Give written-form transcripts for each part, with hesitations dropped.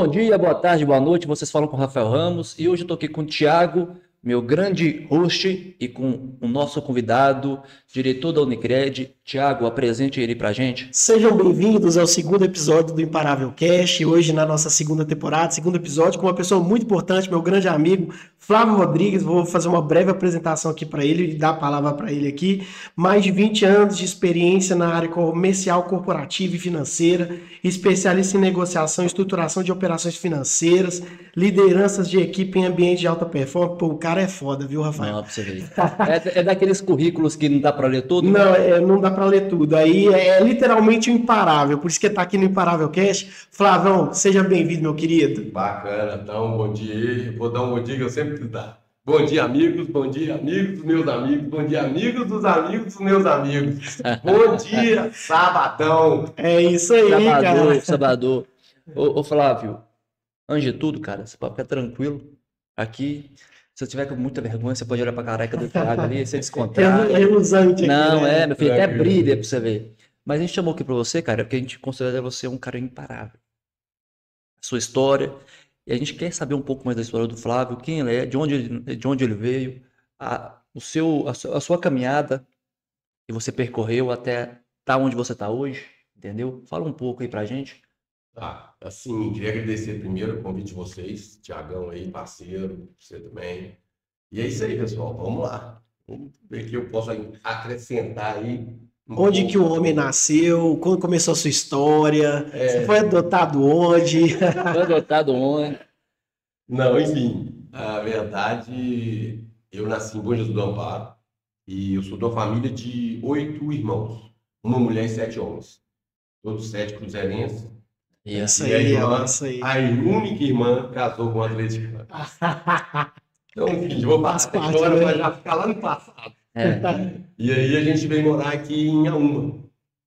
bom dia, boa tarde, boa noite. Vocês falam com o Rafael Ramos e hoje eu estou aqui com o Thiago, meu grande host, e com o nosso convidado, diretor da Unicred. Thiago, apresente ele para a gente. Sejam bem-vindos ao segundo episódio do Imparável Cast. Hoje, na nossa segunda temporada, segundo episódio, com uma pessoa muito importante, meu grande amigo Flávio Rodrigues. Vou fazer uma breve apresentação aqui para ele e dar a palavra para ele aqui. Mais de 20 anos de experiência na área comercial, corporativa e financeira, especialista em negociação e estruturação de operações financeiras, lideranças de equipe em ambiente de alta performance. Pô, o cara é foda, viu, Rafael? Não, pra você ver. É daqueles currículos que não dá para ler tudo? Não, não dá para ler tudo. Aí é literalmente o imparável. Por isso que tá aqui no Imparável Cast. Flavão, seja bem-vindo, meu querido. Bacana, então, bom dia aí. Vou dar um bom dia que eu sempre quis dar. Bom dia, amigos dos meus amigos, bom dia, amigos dos meus amigos. Bom dia, sabadão. É isso aí, cara. Sabadão. Ô Flávio, antes de tudo, cara, você pode ficar tranquilo. Aqui, se eu tiver com muita vergonha, você pode olhar pra careca do Thiago ali, você descontrar. É reluzante aqui, Não, né? meu filho, até brilha pra você ver. Mas a gente chamou aqui pra você, cara, porque a gente considera você um cara imparável. A sua história. E a gente quer saber um pouco mais da história do Flávio, quem ele é, de onde ele veio, a sua caminhada que você percorreu até estar onde você está hoje, entendeu? Fala um pouco aí pra gente. Tá, assim, queria agradecer primeiro o convite de vocês, Tiagão aí, parceiro, você também. E é isso aí, pessoal, vamos lá. Vamos ver o que eu posso acrescentar aí. Onde que o homem nasceu? Quando começou a sua história? Você foi adotado onde? Foi adotado onde? Não, enfim, a verdade, eu nasci em Bom Jesus do Amparo e eu sou de uma família de 8 irmãos, uma mulher e 7 homens, todos 7 cruzeirenses. É isso E a aí, irmã, é isso aí. a única irmã casou com um atleticano. Então, enfim, eu vou Faz passar a parte, história né? para já ficar lá no passado. É. E aí a gente veio morar aqui em Inhaúma.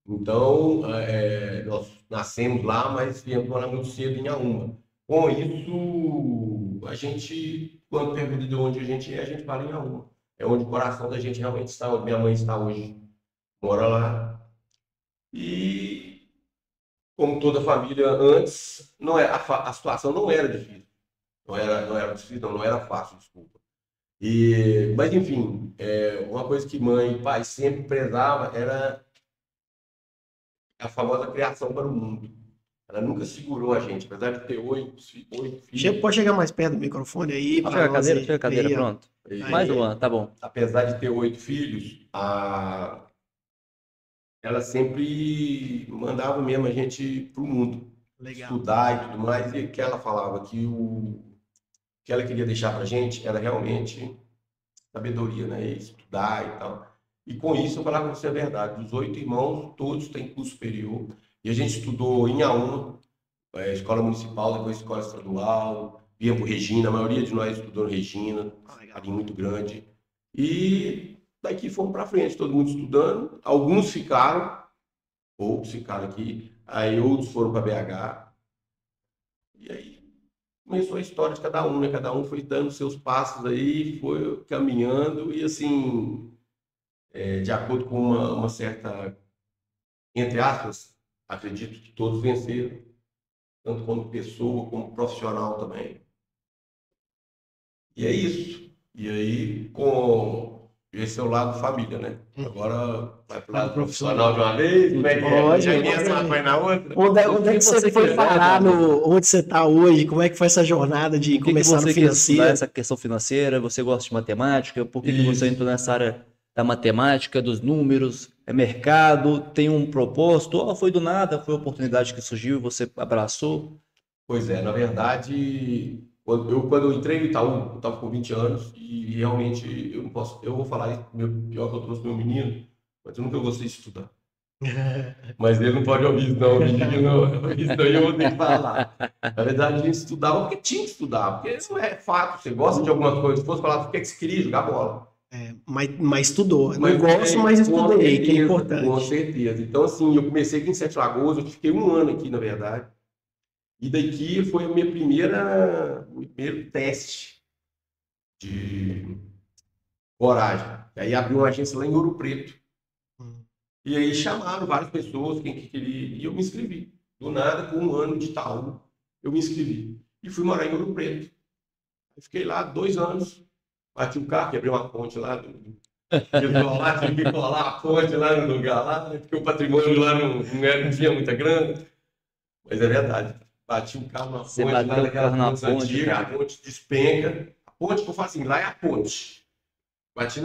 Então, nós nascemos lá, mas viemos morar muito cedo em Inhaúma. Com isso, a gente, quando pergunta de onde a gente fala em Inhaúma. É onde o coração da gente realmente está, onde minha mãe está hoje. Mora lá. E, como toda família antes, não é, a situação não era difícil. Não era difícil, não era fácil, desculpa. Mas, enfim, uma coisa que mãe e pai sempre prezava era a famosa criação para o mundo. Ela nunca segurou a gente, apesar de ter 8 filhos. Pode chegar mais perto do microfone aí? Chega a cadeira, chega a cadeira, Aí, ó. pronto. Aí, Mais uma, tá bom. apesar de ter 8 filhos, ela sempre mandava mesmo a gente para o mundo, Legal. estudar e tudo mais. E que ela falava que o que ela queria deixar para a gente era realmente sabedoria, né? Estudar e tal. E com isso eu falava com você a verdade. Dos 8 irmãos, todos têm curso superior. E a gente estudou em Inhaúma, escola municipal, depois escola estadual, vinha para Regina, a maioria de nós estudou em Regina, carinho muito grande. E daqui fomos para frente, todo mundo estudando. Alguns ficaram, poucos ficaram aqui, aí outros foram para BH. E aí começou a história de cada um, né? Cada um foi dando seus passos aí, foi caminhando e assim, de acordo com uma certa, entre aspas, acredito que todos venceram, tanto como pessoa, como profissional também. E é isso. E aí, esse é o lado família, né? Agora vai pro lado profissional de uma vez, como é que é? Pode, Já pode. emenda uma coisa na outra? Onde é que você foi quiser, parar né? onde você está hoje? Como é que foi essa jornada de Por que começar você no quer estudar financeiro? essa questão financeira? Você gosta de matemática? Por que você Isso. entrou nessa área da matemática, dos números? É mercado? Tem um propósito? Ou foi do nada? Foi a oportunidade que surgiu e você abraçou? Pois é, na verdade, quando eu entrei no Itaú, eu estava com 20 anos e realmente eu não posso, eu vou falar isso, pior que eu trouxe meu menino, mas eu nunca gostei de estudar. Mas ele não pode ouvir isso não, menino, isso daí eu vou ter que falar. Na verdade, a gente estudava porque tinha que estudar, porque isso não é fato, você gosta de alguma coisa, se fosse falar por que você queria jogar bola. Mas estudou. Não gosto, mas com estudei, que é certeza, importante. com certeza. Então, assim, eu comecei aqui em Sete Lagoas, eu fiquei um ano aqui, na verdade. E daqui foi o meu primeiro teste de coragem. Aí abriu uma agência lá em Ouro Preto. E aí chamaram várias pessoas, quem que queria, e eu me inscrevi. Do nada, com um ano de Itaú, eu me inscrevi. E fui morar em Ouro Preto. Eu fiquei lá 2 anos, bati o carro, quebrei uma ponte lá, tive que colar a ponte lá no lugar lá, porque o patrimônio lá não tinha muita grana. Mas é verdade. Bati o carro na Você ponte, bateu lá o naquela carro na ponte ponte, antiga, cara. a ponte despenca. A ponte que eu falo assim, lá é a ponte. Bati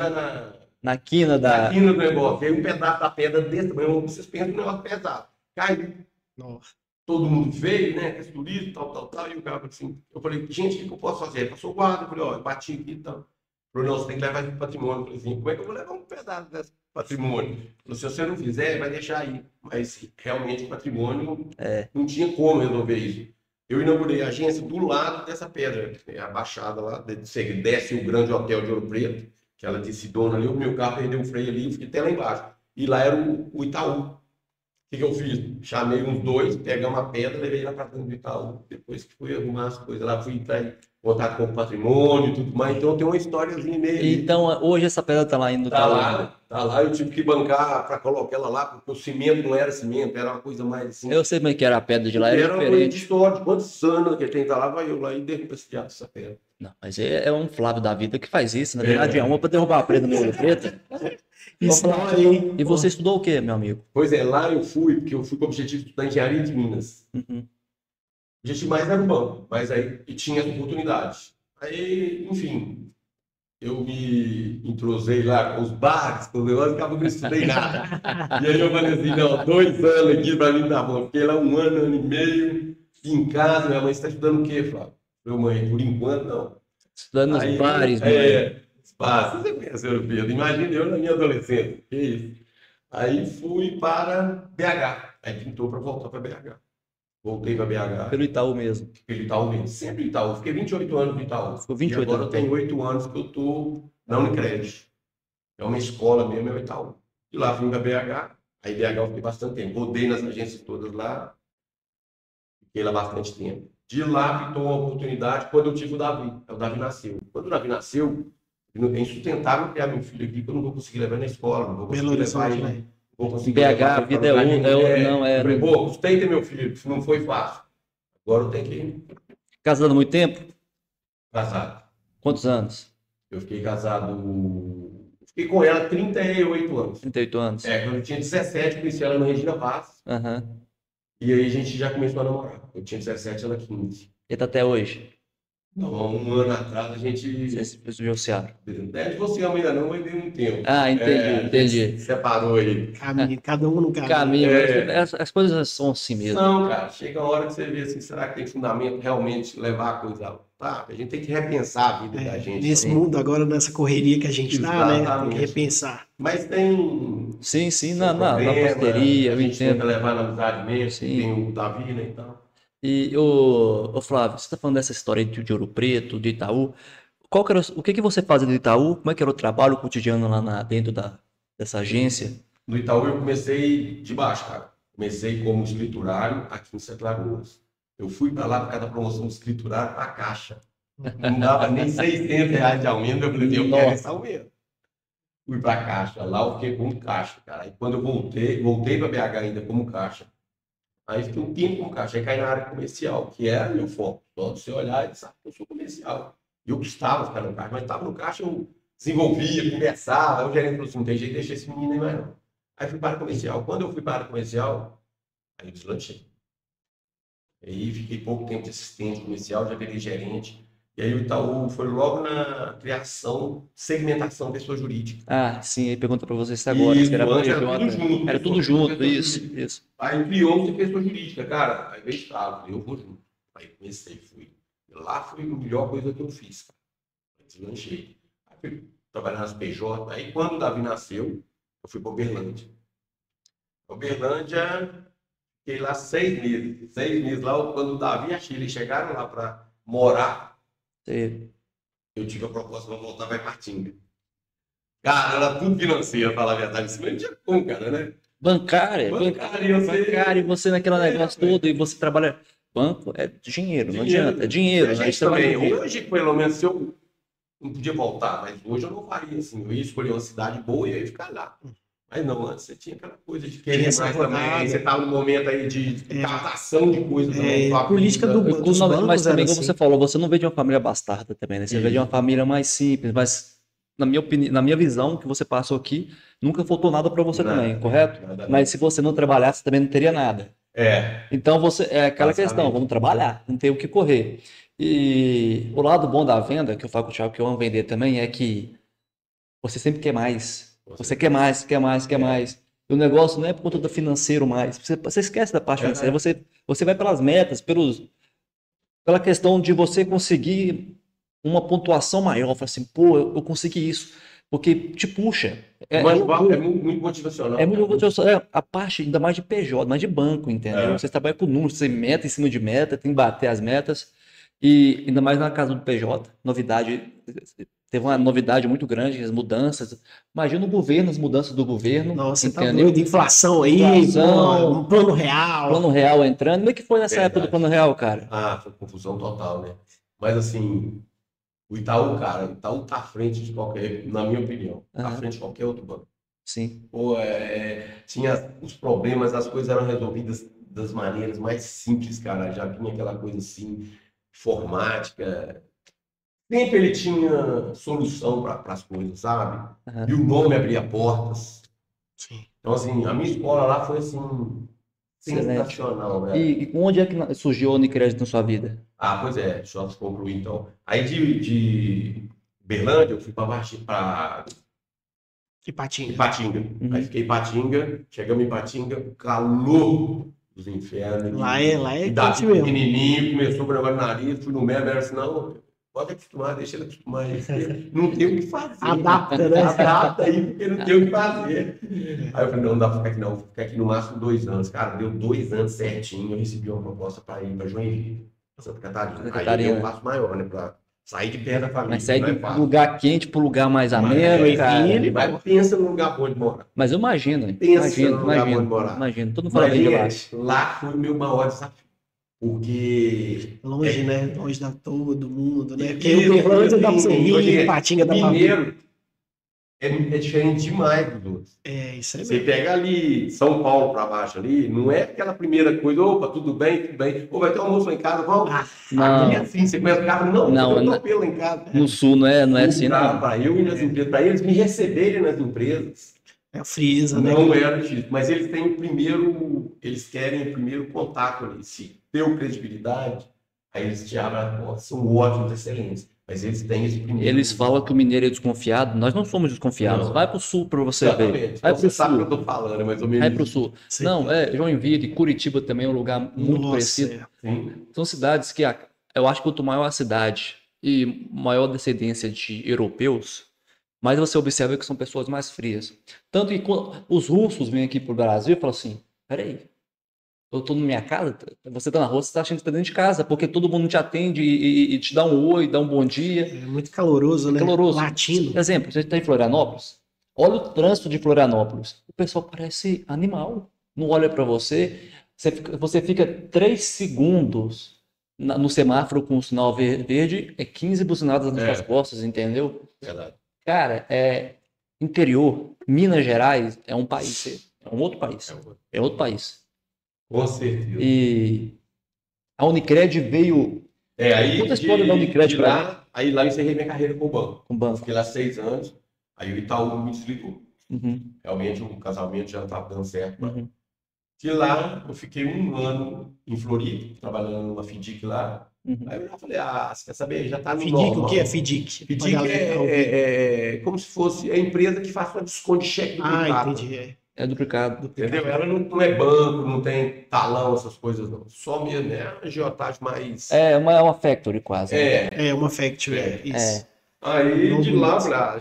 Na quina na da. quina do negócio. Aí um pedaço da pedra desse tamanho, vocês pensam que o negócio pesado. Caiu. Nossa. Todo mundo veio, né? Esse turismo, tal. E o cara assim, eu falei, gente, o que eu posso fazer? Ele passou o guarda, eu falei, ó, eu bati aqui e tal. Falou, não, você tem que levar esse patrimônio. Eu falei assim, como é que eu vou levar um pedaço desse patrimônio? Ele falou, se você não fizer, vai deixar aí. Mas realmente o patrimônio não tinha como resolver isso. Eu inaugurei a agência do lado dessa pedra, a baixada lá, você desce o grande hotel de Ouro Preto, que ela disse dona ali, o meu carro perdeu o freio ali, eu fiquei até lá embaixo. E lá era o Itaú. O que eu fiz? Chamei uns 2, pegamos uma pedra, levei lá para dentro do Itaú. Depois que fui arrumar as coisas lá, fui entrar em contato com o patrimônio e tudo mais. Então tem uma historiazinha meio. Então, hoje essa pedra tá lá ainda. Tá lá. Eu tive que bancar para colocar ela lá, porque o cimento não era cimento, era uma coisa mais assim. Eu sei como é que era a pedra de lá, era Era uma coisa de diferente. história, de quantos anos que tem, tá lá, vai eu lá e derrubo esse diabo dessa pedra. Não, mas é um Flávio da vida que faz isso. Na verdade, é uma para derrubar a pedra no Ouro Preto. História, hein? E você estudou o quê, meu amigo? Pois é, lá eu fui, porque eu fui com o objetivo de estudar engenharia de Minas. Uhum. O objetivo mais era o banco, mas aí e tinha essa oportunidade. Aí, enfim, eu me entrosei lá com os bares, com o negócio, acabou que não estudei nada. E aí eu falei assim, não, 2 anos aqui pra mim tá bom. Fiquei lá 1 ano e meio, em casa, minha mãe, você tá estudando o quê, Flávio? Meu mãe, por enquanto, não. Estudando nos Aí, bares, mano. os bares, você conhece o Pedro, imagina eu na minha adolescência, que isso. Aí fui para BH, aí pintou para voltar para BH. Voltei para BH, Pelo Itaú mesmo. pelo Itaú mesmo, sempre Itaú, fiquei 28 anos no Itaú. Ficou 28 e agora eu anos. tenho 8 anos que eu estou na Unicred. É uma escola mesmo, é o Itaú. E lá fui para BH, aí BH eu fiquei bastante tempo. Rodei nas agências todas lá, fiquei lá bastante tempo. De lá pintou uma oportunidade quando eu tive o Davi. O Davi nasceu. Quando o Davi nasceu, é insustentável criar meu filho aqui, que eu não vou conseguir levar na escola, não vou conseguir Belo levar Horizonte, ele. né? Vou conseguir BH, levar a ele vida pra é lugar outra, nenhum. não é. Falei, pô, custei ter meu filho, não foi fácil. Agora eu tenho que ir Casado há muito tempo? casado. Quantos anos? Eu fiquei casado. Fiquei com ela 38 anos. 38 anos. Quando eu tinha 17, conheci ela no Regina Paz. Aham. E aí a gente já começou a namorar. Eu tinha 17, ela 15. E tá até hoje? Então, há 1 ano atrás a gente. Você se divorciaram. É, você ainda não, mas deu um tempo. Ah, entendi, A gente entendi. se separou aí. Caminho, cada um no caminho. Caminho. É. As coisas são assim mesmo. Não, cara, chega uma hora que você vê assim, será que tem fundamento realmente levar a coisa a lutar? A gente tem que repensar a vida da gente. Nesse também. mundo agora, nessa correria que a gente tá, né? Tem Exatamente. que repensar. Mas tem. Sim, na problema, parceria, a eu gente tenta entendo. levar na amizade mesmo, Sim. tem o Davi, né? Então. E, ô Flávio, você tá falando dessa história de Ouro Preto, de Itaú. O que você fazia no Itaú? Como é que era o trabalho cotidiano lá dentro dessa agência? No Itaú eu comecei de baixo, cara. Comecei como escriturário aqui em Sete Lagoas. Eu fui para lá por causa da promoção de escriturário para a Caixa. Não dava nem R$ 600 de aumento. Eu falei, eu quero esse aumento. Fui para a Caixa. Lá eu fiquei como caixa, cara. Aí quando eu voltei para BH ainda como caixa. Aí fiquei um tempo como caixa. Aí caí na área comercial, que era meu foco. Só você olhar e sabe que eu sou comercial. E eu gostava de ficar no caixa, mas estava no caixa, eu desenvolvia, conversava. Aí o gerente falou assim, não tem jeito de deixar esse menino aí mais não. Aí fui para a área comercial. Quando eu fui para a área comercial, aí eu deslanchei. Aí fiquei pouco tempo de assistente comercial, já virei gerente. E aí o Itaú foi logo na criação, segmentação pessoa jurídica. Ah, sim, aí pergunta pra você se agora, Isso, se era antes PJ. era tudo junto. Era tudo Pessoa junto, jurídica, isso. Aí criou-se pessoa jurídica, cara. Aí veio Estado, eu vou junto. Aí comecei, fui. Lá foi a melhor coisa que eu fiz, cara. Aí deslanchei. Aí fui trabalhar nas PJ. Aí quando o Davi nasceu, eu fui para Uberlândia. Uberlândia, fiquei lá 6 meses. 6 meses lá, quando o Davi e a Chile chegaram lá para morar, Sim. eu tive a proposta de voltar para Ipatinga. Cara, era tudo financeiro, pra falar a verdade. Isso não tinha como, cara, né? Bancária, Bancária, e você naquele negócio todo, e você trabalha. Banco é dinheiro, não adianta, é dinheiro. A Né? gente Trabalha também, dinheiro. hoje, pelo menos, se eu não podia voltar, mas hoje eu não faria assim. Eu ia escolher uma cidade boa e ia ficar lá. Mas não, antes você tinha aquela coisa de Tinha querer essa mais também. rodada. Você tava no momento aí de captação de coisa também. É, sua política vida. dos bancos Mas também, era como você assim. falou, você não vê de uma família bastarda também, né? Você vê de uma Isso. família mais simples, mas na minha opinião, na minha visão, que você passou aqui, nunca faltou nada para você também, Nada, correto? nada, Mas nada. se você não trabalhasse, também não teria nada. É, Então você é aquela questão, basicamente. vamos trabalhar, não tem o que correr. E o lado bom da venda, que eu falo com o Thiago que eu amo vender também, é que você sempre quer mais. Você quer mais, quer mais, quer É. mais. E o negócio não é por conta do financeiro mais. Você esquece da parte financeira. Você vai pelas metas, pela questão de você conseguir uma pontuação maior. Fala assim, pô, eu consegui isso. Porque te puxa. É muito motivacional. É muito cara. a parte ainda mais de PJ, mais de banco, entendeu? É. Você trabalha com números, você meta em cima de meta, tem que bater as metas. E ainda mais na casa do PJ, novidade, teve uma novidade muito grande, as mudanças. Imagina o governo, as mudanças do governo, Nossa, você tá entendeu? doido. Inflação aí, Inflação, pô, um plano real. plano real entrando. Como é que foi nessa época do Verdade. plano real, cara? Ah, foi confusão total, né? Mas assim, o Itaú, cara, o Itaú tá à frente de qualquer, na minha opinião, tá à Aham, frente de qualquer outro banco. sim. Pô, tinha os problemas, as coisas eram resolvidas das maneiras mais simples, cara. Já vinha aquela coisa assim, informática. Sempre ele tinha solução para as coisas, sabe? E Aham. o nome abria portas. Sim. Então, assim, a minha escola lá foi assim, Excelente. sensacional, né? E onde é que surgiu a Unicred na sua vida? Ah, pois é, deixa eu concluir então. Aí de Berlândia eu fui para Ipatinga. Ipatinga. Uhum. Aí fiquei em Ipatinga, chegamos em Ipatinga, calor dos infernos. Lá é E Davi quente mesmo. pequenininho, começou com o negócio no nariz, fui no médico, era assim, não, pode acostumar, deixa ele acostumar aí, porque não tem o que fazer. Adapta, né? Adapta aí, porque não tem o que fazer. Aí eu falei, não dá pra ficar aqui não, vou ficar aqui no máximo 2 anos. Cara, deu 2 anos certinho, eu recebi uma proposta para ir para Joinville, Santa Catarina. Santa Aí Catarina. deu um passo maior, né, para sair de perto da família. Mas sair não é de fácil. lugar quente para lugar mais Mas ameno, cara. Joinville, Mas pensa num lugar bom de morar. Mas eu imagino, Pensa num lugar bom de morar. imagino. Todo mundo fala Mas, bem de lá. gente, lá foi o meu maior desafio. Porque Longe, né? Longe da todo mundo, né? Porque Isso, o Berlândia dá pra você hoje ir, Ipatinga dá pra vir. mineiro é diferente demais dos outros. É, isso aí Você mesmo. pega ali São Paulo para baixo ali, não é aquela primeira coisa, opa, tudo bem, tudo bem. Ou vai ter um almoço lá em casa, vamos. Não. Aqui é assim, você começa o carro, não, Não, eu não. atropelo lá em casa. No sul não é assim, não. Para eu ir nas empresas, para eles me receberem nas empresas, É o Freeza, né? não era difícil. Mas eles têm o primeiro, eles querem o primeiro contato ali. Se deu credibilidade, aí eles te abrem a porta, são ótimos, excelentes. Mas eles têm esse primeiro. Eles falam que o mineiro é desconfiado, nós não somos desconfiados. Não. Vai pro sul para você ver. Exatamente. Vai Então, pro você sabe o que sul. eu tô falando, é mais ou menos. Vai pro sul. Sim. Não, Joinville, Curitiba também é um lugar muito Nossa, parecido. Sim. São cidades que eu acho que quanto maior a cidade e maior descendência de europeus, mais você observa que são pessoas mais frias. Tanto que quando os russos vêm aqui pro Brasil e falam assim, peraí, eu tô na minha casa, você tá na rua, você tá achando que tá dentro de casa, porque todo mundo te atende e te dá um oi, dá um bom dia. É muito caloroso, né? Caloroso. Latino. Exemplo, você está em Florianópolis, olha o trânsito de Florianópolis. O pessoal parece animal. Não olha para você. Você fica 3 segundos no semáforo com o sinal verde, 15 buzinadas nas suas costas, entendeu? Verdade. Cara, interior, Minas Gerais é um país, é um outro país. É outro país. Com certeza. E a Unicred veio Aí Conta a história da Unicred pra lá, aí lá eu encerrei minha carreira com o banco. com o banco. Fiquei lá 6 anos, aí o Itaú me desligou. Uhum, Realmente o casamento já não estava dando certo. uhum. De lá, eu fiquei 1 ano em Floripa, trabalhando numa FIDIC lá. Uhum. Aí eu já falei, você quer saber? Já tá no FIDIC, normal. o que é FIDIC? FIDIC Pra galera ouvir. é como se fosse a empresa que faz o desconto de cheque do contrato. Entendi. É duplicado. Entendeu? Ela não é banco, não tem talão, essas coisas não. Só mesmo, é a agiotagem mais... É uma factory quase. Né? É uma factory, isso. Aí Não de lá, bonito.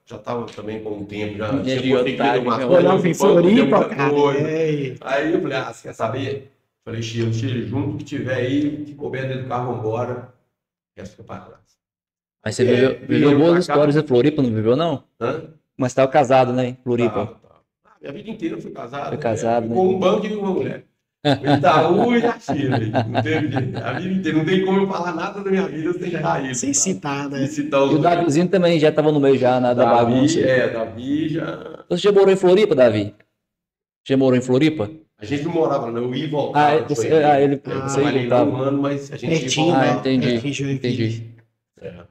já tava também com o tempo, já Minha tinha conseguido agiotagem, algumas meu. coisas, Olhava em não posso fazer Floripa, muita cara. coisa. É. Aí eu falei, você quer saber? Falei, Chile, junto, que tiver aí, que couber dentro do carro, vambora. O resto fica pra trás. Mas você viveu viemos boas pra cá. histórias em Floripa, não viveu, não? Hã? Mas estava casado, né, em Floripa? Tá. Minha vida inteira eu fui casado. Foi casado, né? Com um banco e uma mulher. O Itaú e a Chile. Não teve jeito. A vida inteira. Não tem como eu falar nada da minha vida sem citar eles. Sem Tá? citar, né? Sem citar os E o dois. Davizinho também já estava no meio já, da bagunça. Davi já. Você já morou em Floripa, Davi? Já morou em Floripa? A gente não morava, não. Eu ia e Ah, voltava. você, Joinville. ele, Eu você trabalhei lá voltava. um ano, mas a gente ia e Pertinho, voltava. né? Entendi, Pertinho de Joinville. entendi. É.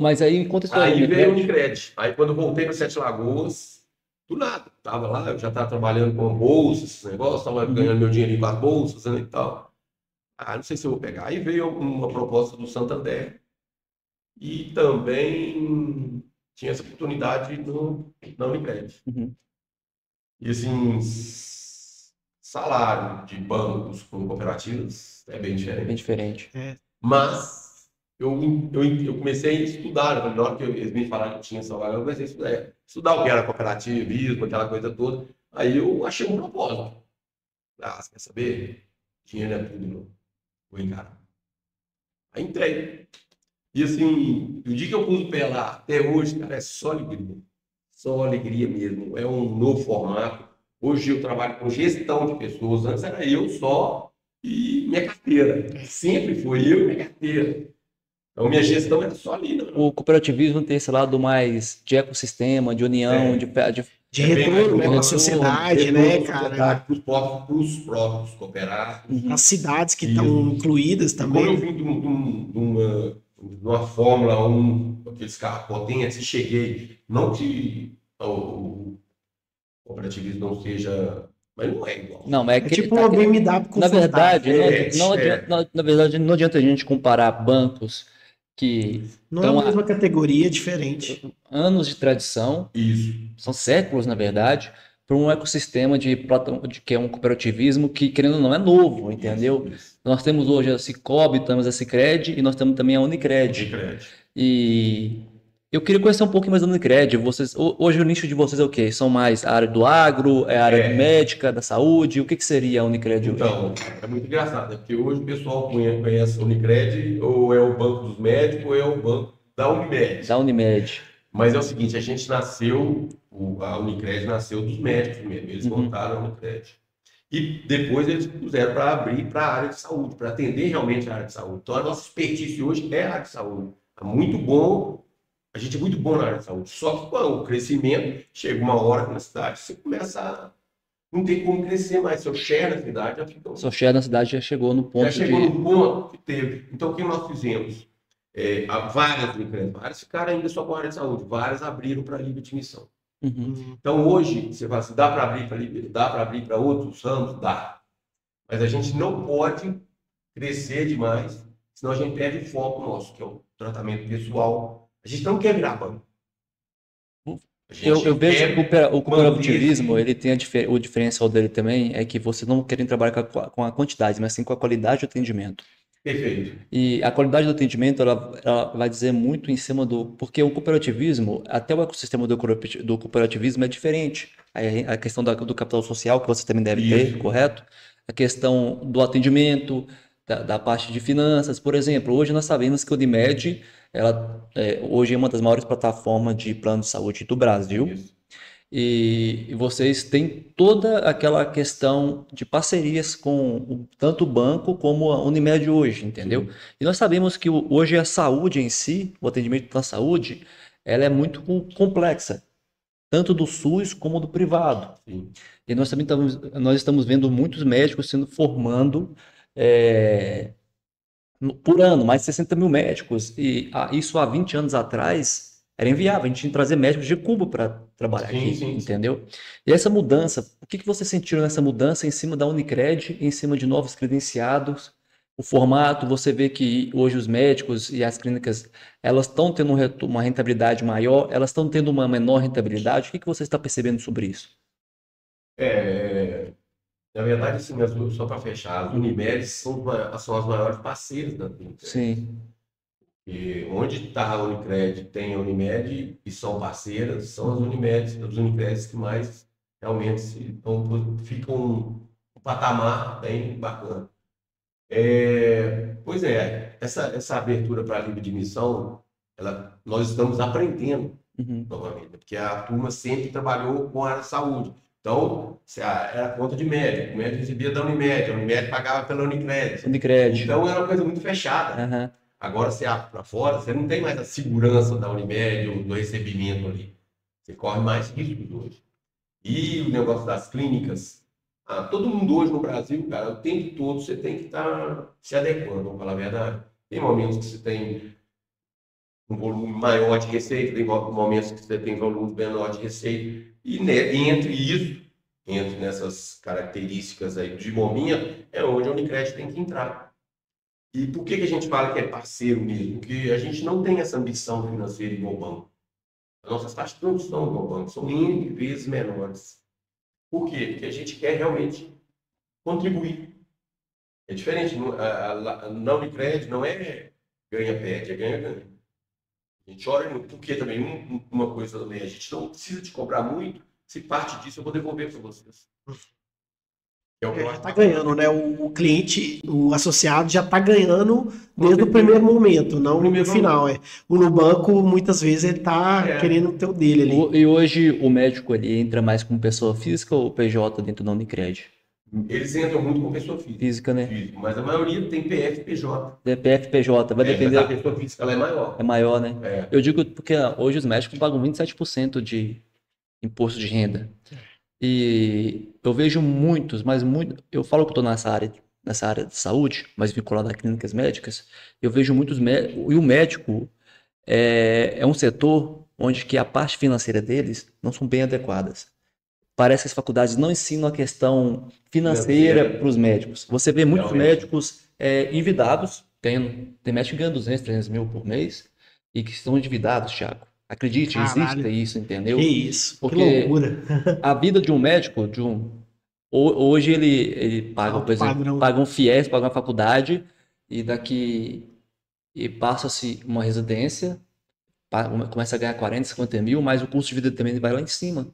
Mas aí, conta a história Aí do veio o Unicred. Unicred. Aí quando eu voltei para Sete Lagoas, do nada. Tava lá, eu já estava trabalhando com bolsas, esses negócios, estava ganhando meu dinheirinho com as bolsas, né, e tal. Ah, não sei se eu vou pegar. Aí veio uma proposta do Santander e também tinha essa oportunidade na Unicred. Uhum. E assim, salário de bancos com cooperativas é bem Bem diferente. diferente. Mas eu comecei a estudar, né? Na hora que eles me falaram que tinha essa vaga, eu comecei a estudar o que era cooperativismo, aquela coisa toda. Aí eu achei um propósito. Ah, você quer saber? Dinheiro é tudo, não. Vou encarar. Aí entrei. E assim, o dia que eu pus o pé lá, até hoje, cara, é só alegria. Só alegria mesmo. É um novo formato. Hoje eu trabalho com gestão de pessoas. Antes era eu só e minha carteira. Sempre foi eu e minha carteira. Então, minha gestão era só ali, não. O cooperativismo tem esse lado mais de ecossistema, de união, de De É bem mais retorno, né, para a retorno, sociedade, retorno né, à cara? sociedade, para os próprios cooperados. As cidades que Isso. estão incluídas E como eu também. vim de uma Fórmula 1, aqueles carros potentes, e cheguei, não que o cooperativismo não seja, mas não é igual. Não, é É que tipo uma BMW na confortável. verdade, não É. adianta, na verdade, não adianta a gente comparar bancos que Não é estão a há mesma categoria, é diferente. anos de tradição, Isso. são séculos, na verdade, para um ecossistema que é um cooperativismo que, querendo ou não, é novo, entendeu? Isso. Nós temos hoje a Cicobi, temos a Sicredi e nós temos também a Unicred. Unicred. E eu queria conhecer um pouquinho mais da Unicred. Hoje o nicho de vocês é o quê? São mais a área do agro, é a área médica, da saúde? O que seria a Unicred hoje? Então, é muito engraçado, né? Porque hoje o pessoal conhece a Unicred, ou é o banco dos médicos, ou é o banco da Unimed. Da Unimed. Mas é o seguinte, a gente nasceu, a Unicred nasceu dos médicos mesmo, eles montaram a Unicred. E depois eles puseram para abrir para a área de saúde, para atender realmente a área de saúde. Então a nossa expertise hoje é a área de saúde. É muito bom, a gente é muito bom na área de saúde. Só que com o crescimento, chega uma hora que na cidade você começa a... Não tem como crescer mais, seu share na cidade já fica... Sua share na cidade já chegou no ponto Já chegou no ponto que teve. Então o que nós fizemos? Há várias Unicred, várias ficaram ainda só com a área de saúde, várias abriram para livre admissão. Uhum. Então hoje, você fala assim, dá para abrir para livre, dá para abrir para outros ramos? Dá. Mas a gente não pode crescer demais, senão a gente perde o foco nosso, que é o tratamento pessoal. A gente não quer virar banco. Eu vejo que o cooperativismo, manter-se- ele tem o diferencial dele também, é que você não quer trabalhar com a quantidade, mas sim com a qualidade do atendimento. Perfeito. E a qualidade do atendimento, ela vai dizer muito em cima porque o cooperativismo, até o ecossistema do cooperativismo é diferente. A questão do capital social, que você também deve ter, Isso. correto? A questão do atendimento, da parte de finanças, por exemplo. Hoje nós sabemos que a Unimed, hoje é uma das maiores plataformas de plano de saúde do Brasil. Isso. E vocês têm toda aquela questão de parcerias com tanto o banco como a Unimed hoje, entendeu? E nós sabemos que hoje a saúde em si, o atendimento da saúde, ela é muito complexa, tanto do SUS como do privado. Sim. E nós também estamos vendo muitos médicos sendo formando por ano, mais de 60 mil médicos. E isso há 20 anos atrás era inviável. A gente tinha que trazer médicos de Cuba para trabalhar Sim, aqui, sim. entendeu? E essa mudança, o que você sentiu nessa mudança em cima da Unicred, em cima de novos credenciados? O formato, você vê que hoje os médicos e as clínicas, elas estão tendo uma rentabilidade maior, elas estão tendo uma menor rentabilidade. O que você está percebendo sobre isso? Na verdade, assim, só para fechar, as Unimed são as maiores parceiras da Unicred. Sim. E onde está a Unicred, tem a Unimed e são parceiras, são as Unicreds que mais realmente ficam um patamar bem bacana. Pois é, essa abertura para a livre admissão, nós estamos aprendendo Uhum. novamente, porque a turma sempre trabalhou com a área de saúde. Então, era conta de médico. O médico recebia da Unimed, a Unimed pagava pela Unicred. Unicred. Então, era uma coisa muito fechada. Aham. Agora, você abre para fora, você não tem mais a segurança da Unimed ou do recebimento ali. Você corre mais riscos hoje. E o negócio das clínicas, todo mundo hoje no Brasil, cara, o tempo todo você tem que estar se adequando, vamos falar a verdade. Tem momentos que você tem um volume maior de receita, tem momentos que você tem volume menor de receita. E entre nessas características aí de momento, é onde a Unicred tem que entrar. E por que a gente fala que é parceiro mesmo? Porque a gente não tem essa ambição financeira igual o banco. As nossas taxas não são igual ao banco, são N vezes menores. Por quê? Porque a gente quer realmente contribuir. É diferente. Na Unicred não é ganha-perde, é ganha-ganha. A gente olha muito, porque também uma coisa também, a gente não precisa te cobrar muito, se parte disso eu vou devolver para vocês. É o que eu Já acho está ganhando, né? O cliente, o associado já está ganhando desde o primeiro momento, não no final. O no banco, muitas vezes, ele está querendo ter o dele ali. E hoje o médico ele entra mais como pessoa física ou PJ dentro da Unicred? Eles entram muito com pessoa física. Física, né? Física, mas a maioria tem PF-PJ. PF-PJ, vai Mas depender. a pessoa física ela é maior. É maior, né? É. Eu digo porque hoje os médicos pagam 27% de imposto de renda. E eu vejo muitos, mas muito. Eu falo que eu estou nessa área de saúde, mas vinculado a clínicas médicas. Eu vejo muitos médicos. E o médico é um setor onde que a parte financeira deles não são bem adequadas. Parece que as faculdades não ensinam a questão financeira para os médicos. Você vê muitos médicos endividados, tem médico que ganha 200, 300 mil por mês e que estão endividados, Thiago. Acredite, existe isso, entendeu? Que isso, porque que loucura. A vida de um médico, hoje ele paga, por exemplo, paga um FIES, paga uma faculdade e passa-se uma residência, começa a ganhar 40, 50 mil, mas o custo de vida também vai lá em cima,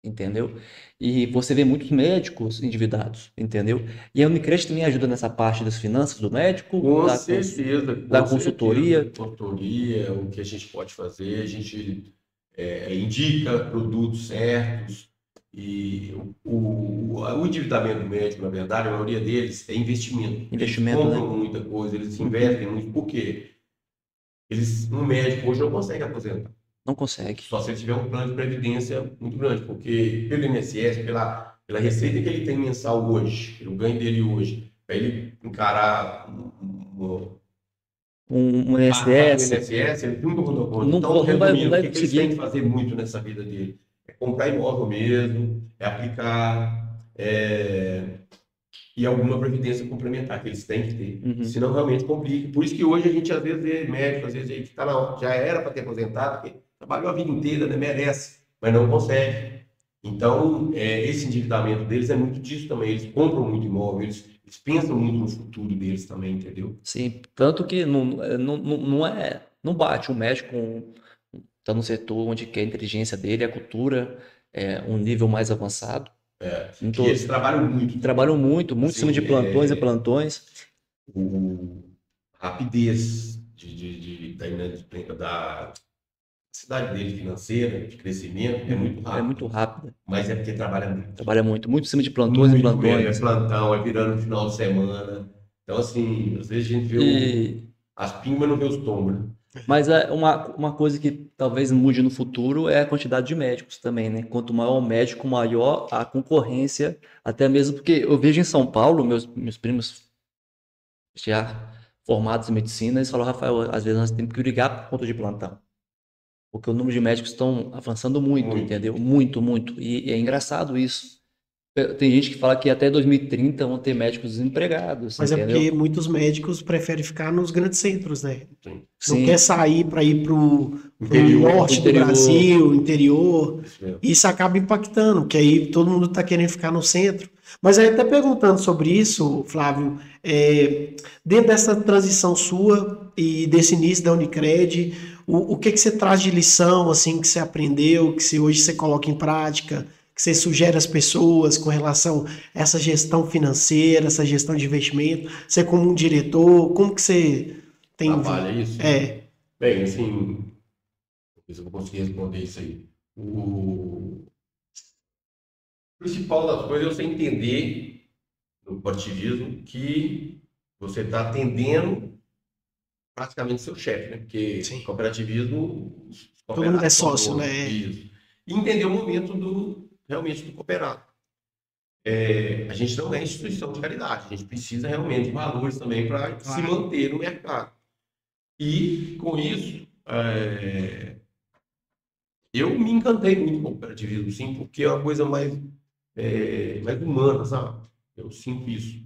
entendeu? E você vê muitos médicos endividados, entendeu? E a Unicred também ajuda nessa parte das finanças do médico, com certeza, da consultoria. Consultoria, o que a gente pode fazer, a gente indica produtos certos e o endividamento do médico, na verdade, a maioria deles é investimento. Eles compram muita coisa, eles investem muito. Por quê? Um médico hoje não consegue aposentar. Não consegue. Só se ele tiver um plano de previdência muito grande, porque pelo INSS, pela receita que ele tem mensal hoje, pelo ganho dele hoje, para ele encarar um INSS, ele nunca mandou conta. Então, resumindo, o que eles têm que fazer muito nessa vida dele? É comprar imóvel mesmo, é aplicar, e alguma previdência complementar que eles têm que ter. Senão realmente complica. Por isso que hoje a gente às vezes vê médico, às vezes aí que já era para ter aposentado, porque trabalhou a vida inteira, né? Merece, mas não consegue. Então, esse endividamento deles é muito disso também. Eles compram muito imóvel, eles pensam muito no futuro deles também, entendeu? Sim, tanto que não bate. O médico está no setor onde que a inteligência dele, a cultura é um nível mais avançado. Então, eles trabalham muito. Trabalham muito em cima de plantões e plantões. A rapidez da cidade dele financeira, de crescimento, é muito rápida. É muito rápida. Mas é porque trabalha muito. Trabalha muito em cima de plantões e plantões. É plantão, é virando no final de semana. Então, assim, às vezes a gente vê as pimbas e não vê os tombos. Mas uma coisa que talvez mude no futuro é a quantidade de médicos também, né? Quanto maior o médico, maior a concorrência, até mesmo porque eu vejo em São Paulo, meus primos já formados em medicina, eles falam, Rafael, às vezes nós temos que brigar por conta de plantão. Porque o número de médicos estão avançando muito, entendeu? Muito, muito. E é engraçado isso. Tem gente que fala que até 2030 vão ter médicos desempregados. Mas entendeu? É porque muitos médicos preferem ficar nos grandes centros, né? Sim. Não quer sair para ir para o norte do Brasil, interior. Isso acaba impactando, porque aí todo mundo está querendo ficar no centro. Mas aí até perguntando sobre isso, Flávio, dentro dessa transição sua e desse início da Unicred, o que você traz de lição, assim, que você aprendeu, que hoje você coloca em prática, que você sugere às pessoas com relação a essa gestão financeira, essa gestão de investimento? Você como um diretor, como que você tem... Trabalha isso? Bem, assim, não sei se eu vou conseguir responder isso aí. principal das coisas é você entender no cooperativismo que você está atendendo praticamente seu chefe, né? Porque Sim. cooperativismo, os Todo mundo é cooperados são sócio, donos, né? isso. E entender o momento realmente do cooperado. A gente não é instituição de caridade, a gente precisa realmente de valores também para se Claro. manter no mercado. E com isso, eu me encantei muito com o cooperativismo, sim, porque é uma coisa mais humana, sabe? Eu sinto isso.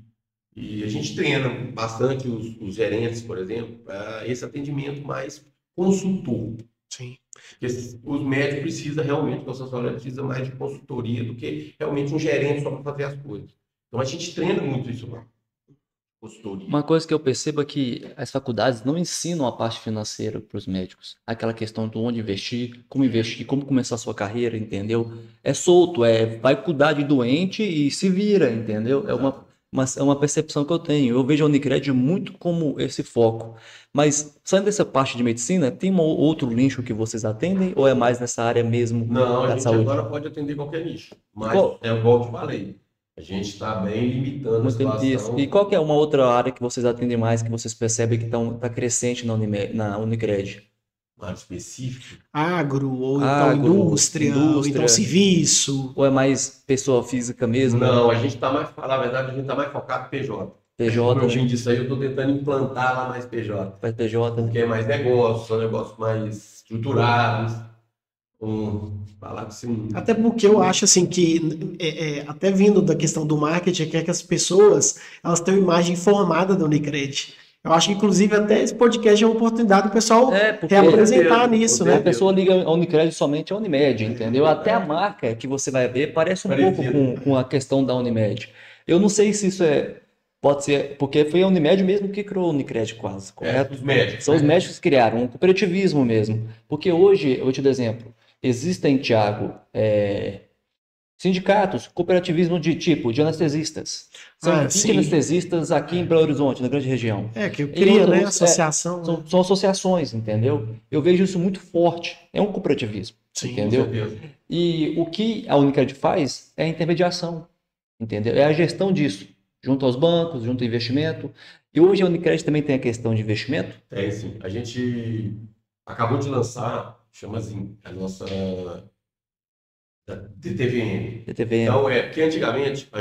E a gente treina bastante os gerentes, por exemplo, para esse atendimento mais consultor. Sim. Porque os médicos precisam realmente, o social precisa mais de consultoria do que realmente um gerente só para fazer as coisas. Então a gente treina muito isso lá, consultoria. Uma coisa que eu percebo é que as faculdades não ensinam a parte financeira para os médicos. Aquela questão de onde investir, como começar a sua carreira, entendeu? É solto, vai cuidar de doente e se vira, entendeu? É uma percepção que eu tenho. Eu vejo a Unicred muito como esse foco. Mas, saindo dessa parte de medicina, tem outro nicho que vocês atendem ou é mais nessa área mesmo Não, a da gente saúde? agora pode atender qualquer nicho, mas Qual, é igual eu te falei, a gente está bem limitando a isso. E situação. qual que é uma outra área que vocês atendem mais, que vocês percebem que tá crescente na Unicred? Mais específico. Agro, ou então Agro, indústria, ou então indústria, serviço. ou é mais pessoa física mesmo? Não, a gente está mais, para falar a verdade, a gente está mais focado em PJ. PJ, Como eu vim né? disso aí, eu estou tentando implantar lá mais PJ. Faz PJ, Porque né? é mais negócio, são negócios mais estruturados. Falar assim. Até porque eu acho assim que, até vindo da questão do marketing, é que as pessoas elas têm uma imagem formada da Unicred. Eu acho que, inclusive, até esse podcast é uma oportunidade do pessoal Porque reapresentar Com nisso, a né? pessoa liga a Unicred somente a Unimed, entendeu? Até a marca que você vai ver parece um pouco Parecido. com a questão da Unimed. Eu não sei se isso pode ser, porque foi a Unimed mesmo que criou a Unicred quase, correto? Os médicos. São os médicos que criaram, um cooperativismo mesmo. Porque hoje, eu vou te dar exemplo, existem, Thiago, sindicatos, cooperativismo de anestesistas. São 20 Sim. anestesistas aqui em Belo Horizonte, na grande região. Que cria, né? Outros, Associação. Né? são associações, entendeu? Eu vejo isso muito forte. É um cooperativismo, Sim, entendeu? Com certeza. E o que a Unicred faz é a intermediação, entendeu? É a gestão disso, junto aos bancos, junto ao investimento. E hoje a Unicred também tem a questão de investimento. Tem sim. A gente acabou de lançar, chama assim, a nossa DTVM. DTVM. Então, porque antigamente a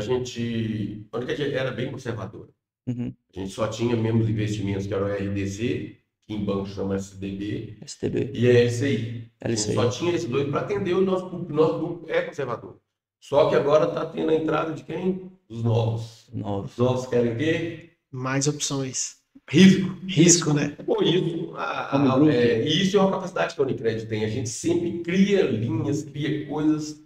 Unicred era bem conservadora. Uhum. A gente só tinha mesmo os investimentos que era o RDC, que em banco chama SDB, STB. e a LCI. A gente LCI. só tinha esses dois para atender o nosso público. Nosso grupo é conservador. Só que agora está tendo a entrada de quem? Dos novos. Novos. Os novos querem o quê? Mais opções. Risco. né? Bom, isso é uma capacidade que a Unicred tem. A gente sempre cria linhas, cria coisas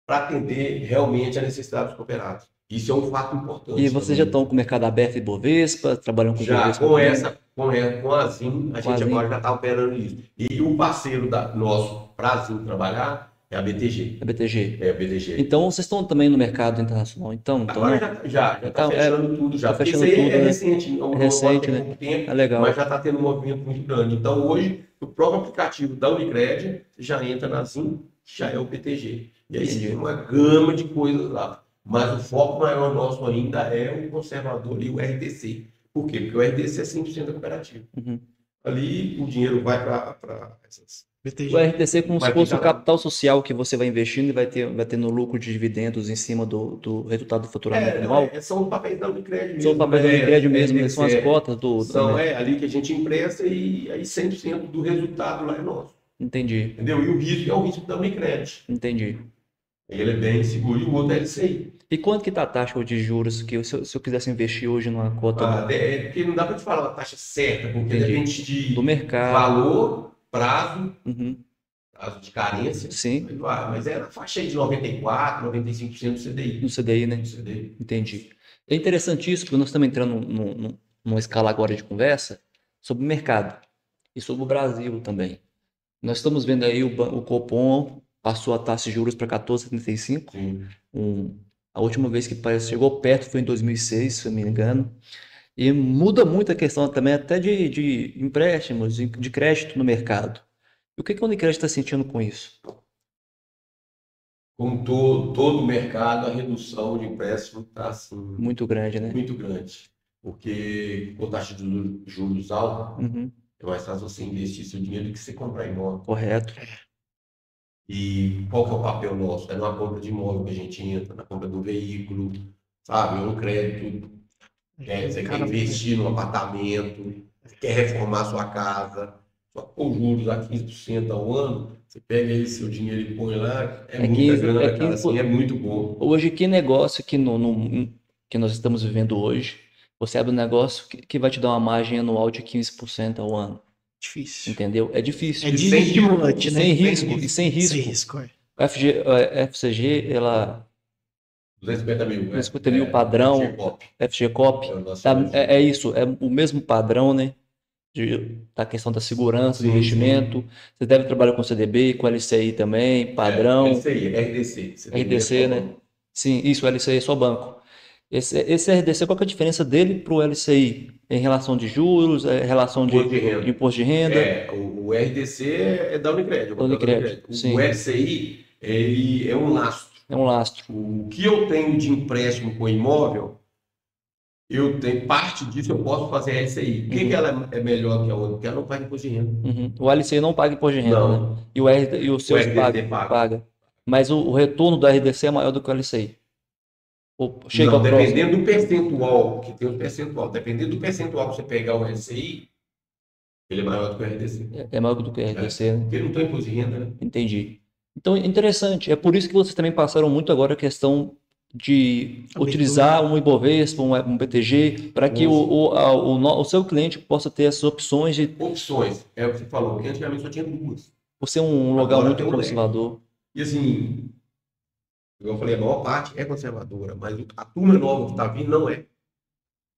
para atender realmente a necessidade dos cooperados. Isso é um fato importante. E vocês já estão com o mercado aberto em Bovespa, trabalhando com Já, Bovespa? com a Zin, a gente agora já está operando isso. E o parceiro nosso para a Zin trabalhar é a BTG. A BTG. É a BTG. Então vocês estão também no mercado internacional, então Agora já está fechando tudo já. Tá fechando isso aí tudo, é né? recente, É recente, né? pouco tempo, É legal. mas já está tendo um movimento muito grande. Então hoje, o próprio aplicativo da Unicred já entra na Zin, já é o BTG. E aí Entendi. tem uma gama de coisas lá. Mas o foco maior nosso ainda é o conservador e o RDC. Por quê? Porque o RDC é 100% cooperativo. Uhum. Ali o dinheiro vai para essas. BTG. O RTC é como Vai se fosse o ficar lá. capital social que você vai investindo e vai ter no lucro de dividendos em cima do resultado do faturamento anual. São os papéis da Unicred mesmo. São os papéis do Unicred mesmo, né? São as RDC. cotas São ali que a gente empresta e aí 100% do resultado lá é nosso. Entendi, Entendeu? E o risco é o risco da Unicred. entendi. Ele é bem seguro e o outro é LCI. E quanto que tá a taxa de juros que se eu quisesse investir hoje numa cota Porque não dá para te falar a taxa certa, porque Entendi. depende de do mercado? valor, prazo Uhum. de carência. Sim, Aí vai, mas é na faixa aí de 94%, 95% do CDI. no CDI, né? Do CDI. Entendi. É interessantíssimo, porque nós estamos entrando numa escala agora de conversa sobre o mercado e sobre o Brasil também. Nós estamos vendo aí o Copom passou a taxa de juros para 14,75. Sim. A última vez que chegou perto foi em 2006, se eu não me engano. E muda muito a questão também até de empréstimos, de crédito no mercado. E o que a Unicred está sentindo com isso? como todo o mercado, a redução de empréstimo está assim, Muito grande, né? muito grande. Porque com taxa de juros alta, Uhum, é mais fácil você investir seu dinheiro do que você comprar imóvel. correto. E qual que é o papel nosso? É na compra de imóvel que a gente entra, na compra do veículo, sabe? É um crédito. Você quer investir num apartamento, você quer reformar sua casa, só com juros a 15% ao ano, você pega aí seu dinheiro e põe lá, é É muita 15, grana, é cara, 15 assim, é muito bom. Hoje, que negócio que, que nós estamos vivendo hoje, você abre um negócio que vai te dar uma margem anual de 15% ao ano, Difícil. entendeu? É difícil. É desestimulante, E né? sem risco, e sem Sem risco. risco, é. A FCG, ela 250 mil, né? 250 mil padrão, FGCOP, FG Cop, é o nosso tá, Brasil. é isso, é o mesmo padrão, né? Da questão da segurança, do Sim, investimento. Você deve trabalhar com CDB, com LCI também, É padrão, isso aí, RDC. RDC, né? Sim, isso, o LCI é só banco. Esse RDC, qual que é a diferença dele para o LCI? Em relação de juros, em relação Imposto de de renda. imposto de renda, O RDC é da Unicred, é o da papel da Unicred, Unicred. O sim, LCI, ele é um lastro. é um lastro. O que eu tenho de empréstimo com imóvel, eu tenho parte disso, eu posso fazer LCI. Por que ela é melhor que a outra? Porque ela não paga imposto de renda. Uhum. O LCI não paga imposto de renda, né? Não. E os O seus RDC paga, paga. paga. Mas o retorno do RDC é maior do que o LCI. Chega Não, próximo. dependendo do percentual, que tem um percentual, dependendo do percentual que você pegar o LCI, ele é maior do que o RDC. É maior do que o RDC, né? Porque ele não tem imposto de renda, né? Entendi. Então, interessante. É por isso que vocês também passaram muito agora a questão de utilizar um Ibovespa, um BTG, para que o seu cliente possa ter essas opções de Opções, é o que você falou, porque antigamente só tinha duas. por ser um lugar Agora muito tem um leque. conservador. E assim, como eu falei, a maior parte é conservadora, mas a turma nova que está vindo não é.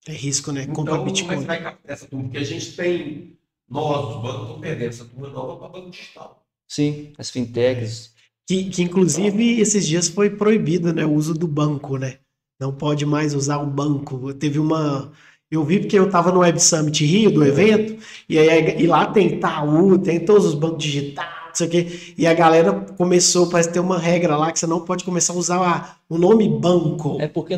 É risco, né? Compra Então, Bitcoin. como é que vai captar essa turma? Porque a gente tem, nós, os bancos, estamos perdendo essa turma nova para banco digital. Sim, as fintechs. Que inclusive esses dias foi proibido, né, o uso do banco, né? Não pode mais usar o banco. Eu vi porque eu estava no Web Summit Rio, do evento, e lá tem Itaú, tem todos os bancos digitais, não sei o quê, e a galera começou, parece ter uma regra lá que você não pode começar a usar o nome banco. É porque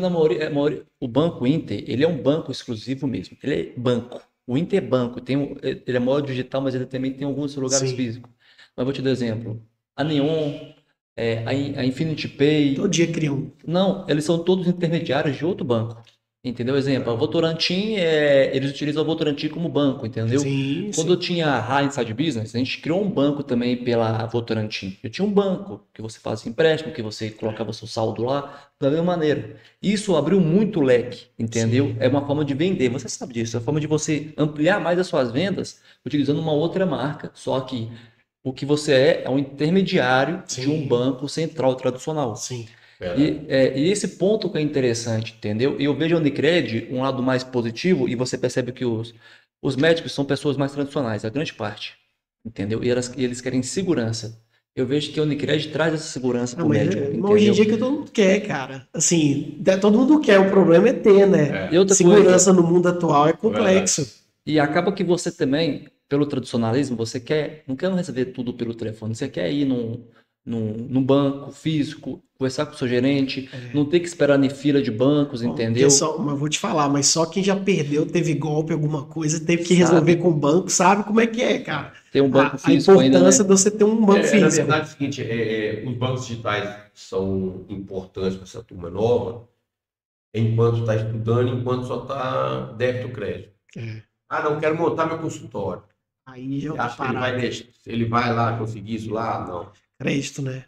o Banco Inter, ele é um banco exclusivo mesmo. Ele é banco. O Inter é banco. Ele é modo digital, mas ele também tem alguns lugares Sim. físicos. Mas vou te dar exemplo. A Neon, a Infinity Pay. Todo dia cria um. Não, eles são todos intermediários de outro banco. Entendeu? Exemplo, a Votorantim, eles utilizam a Votorantim como banco, entendeu? Sim, Quando eu tinha a Inside Business, a gente criou um banco também pela Votorantim. Eu tinha um banco que você fazia empréstimo, que você colocava seu saldo lá, da mesma maneira. Isso abriu muito leque, entendeu? Sim. É uma forma de vender, você sabe disso, é uma forma de você ampliar mais as suas vendas utilizando uma outra marca, só que o que você é um intermediário de um Sim. banco central tradicional. Sim. E esse ponto que é interessante, entendeu? E eu vejo a Unicred um lado mais positivo e você percebe que os médicos são pessoas mais tradicionais, a grande parte, entendeu? E eles querem segurança. Eu vejo que a Unicred traz essa segurança para o médico, Mas hoje em entendeu? dia que todo mundo quer, cara. Assim, todo mundo quer, o problema é ter, né? E outra Segurança coisa, no mundo atual é complexo. e acaba que você também, pelo tradicionalismo, não quer receber tudo pelo telefone, você quer ir num banco físico, conversar com o seu gerente, não ter que esperar em fila de bancos, entendeu? Mas vou te falar, mas só quem já perdeu, teve golpe, alguma coisa, teve que Sabe. resolver com o banco, sabe como é que é, cara. Tem um banco A físico ainda, importância né? de você ter um banco Na físico. verdade, é o seguinte, os bancos digitais são importantes para essa turma nova, enquanto está estudando, enquanto só está débito crédito. Ah, não, quero montar meu consultório. Aí já Você acha que ele vai deixar? Ele vai lá conseguir isso lá? Não. crédito, né?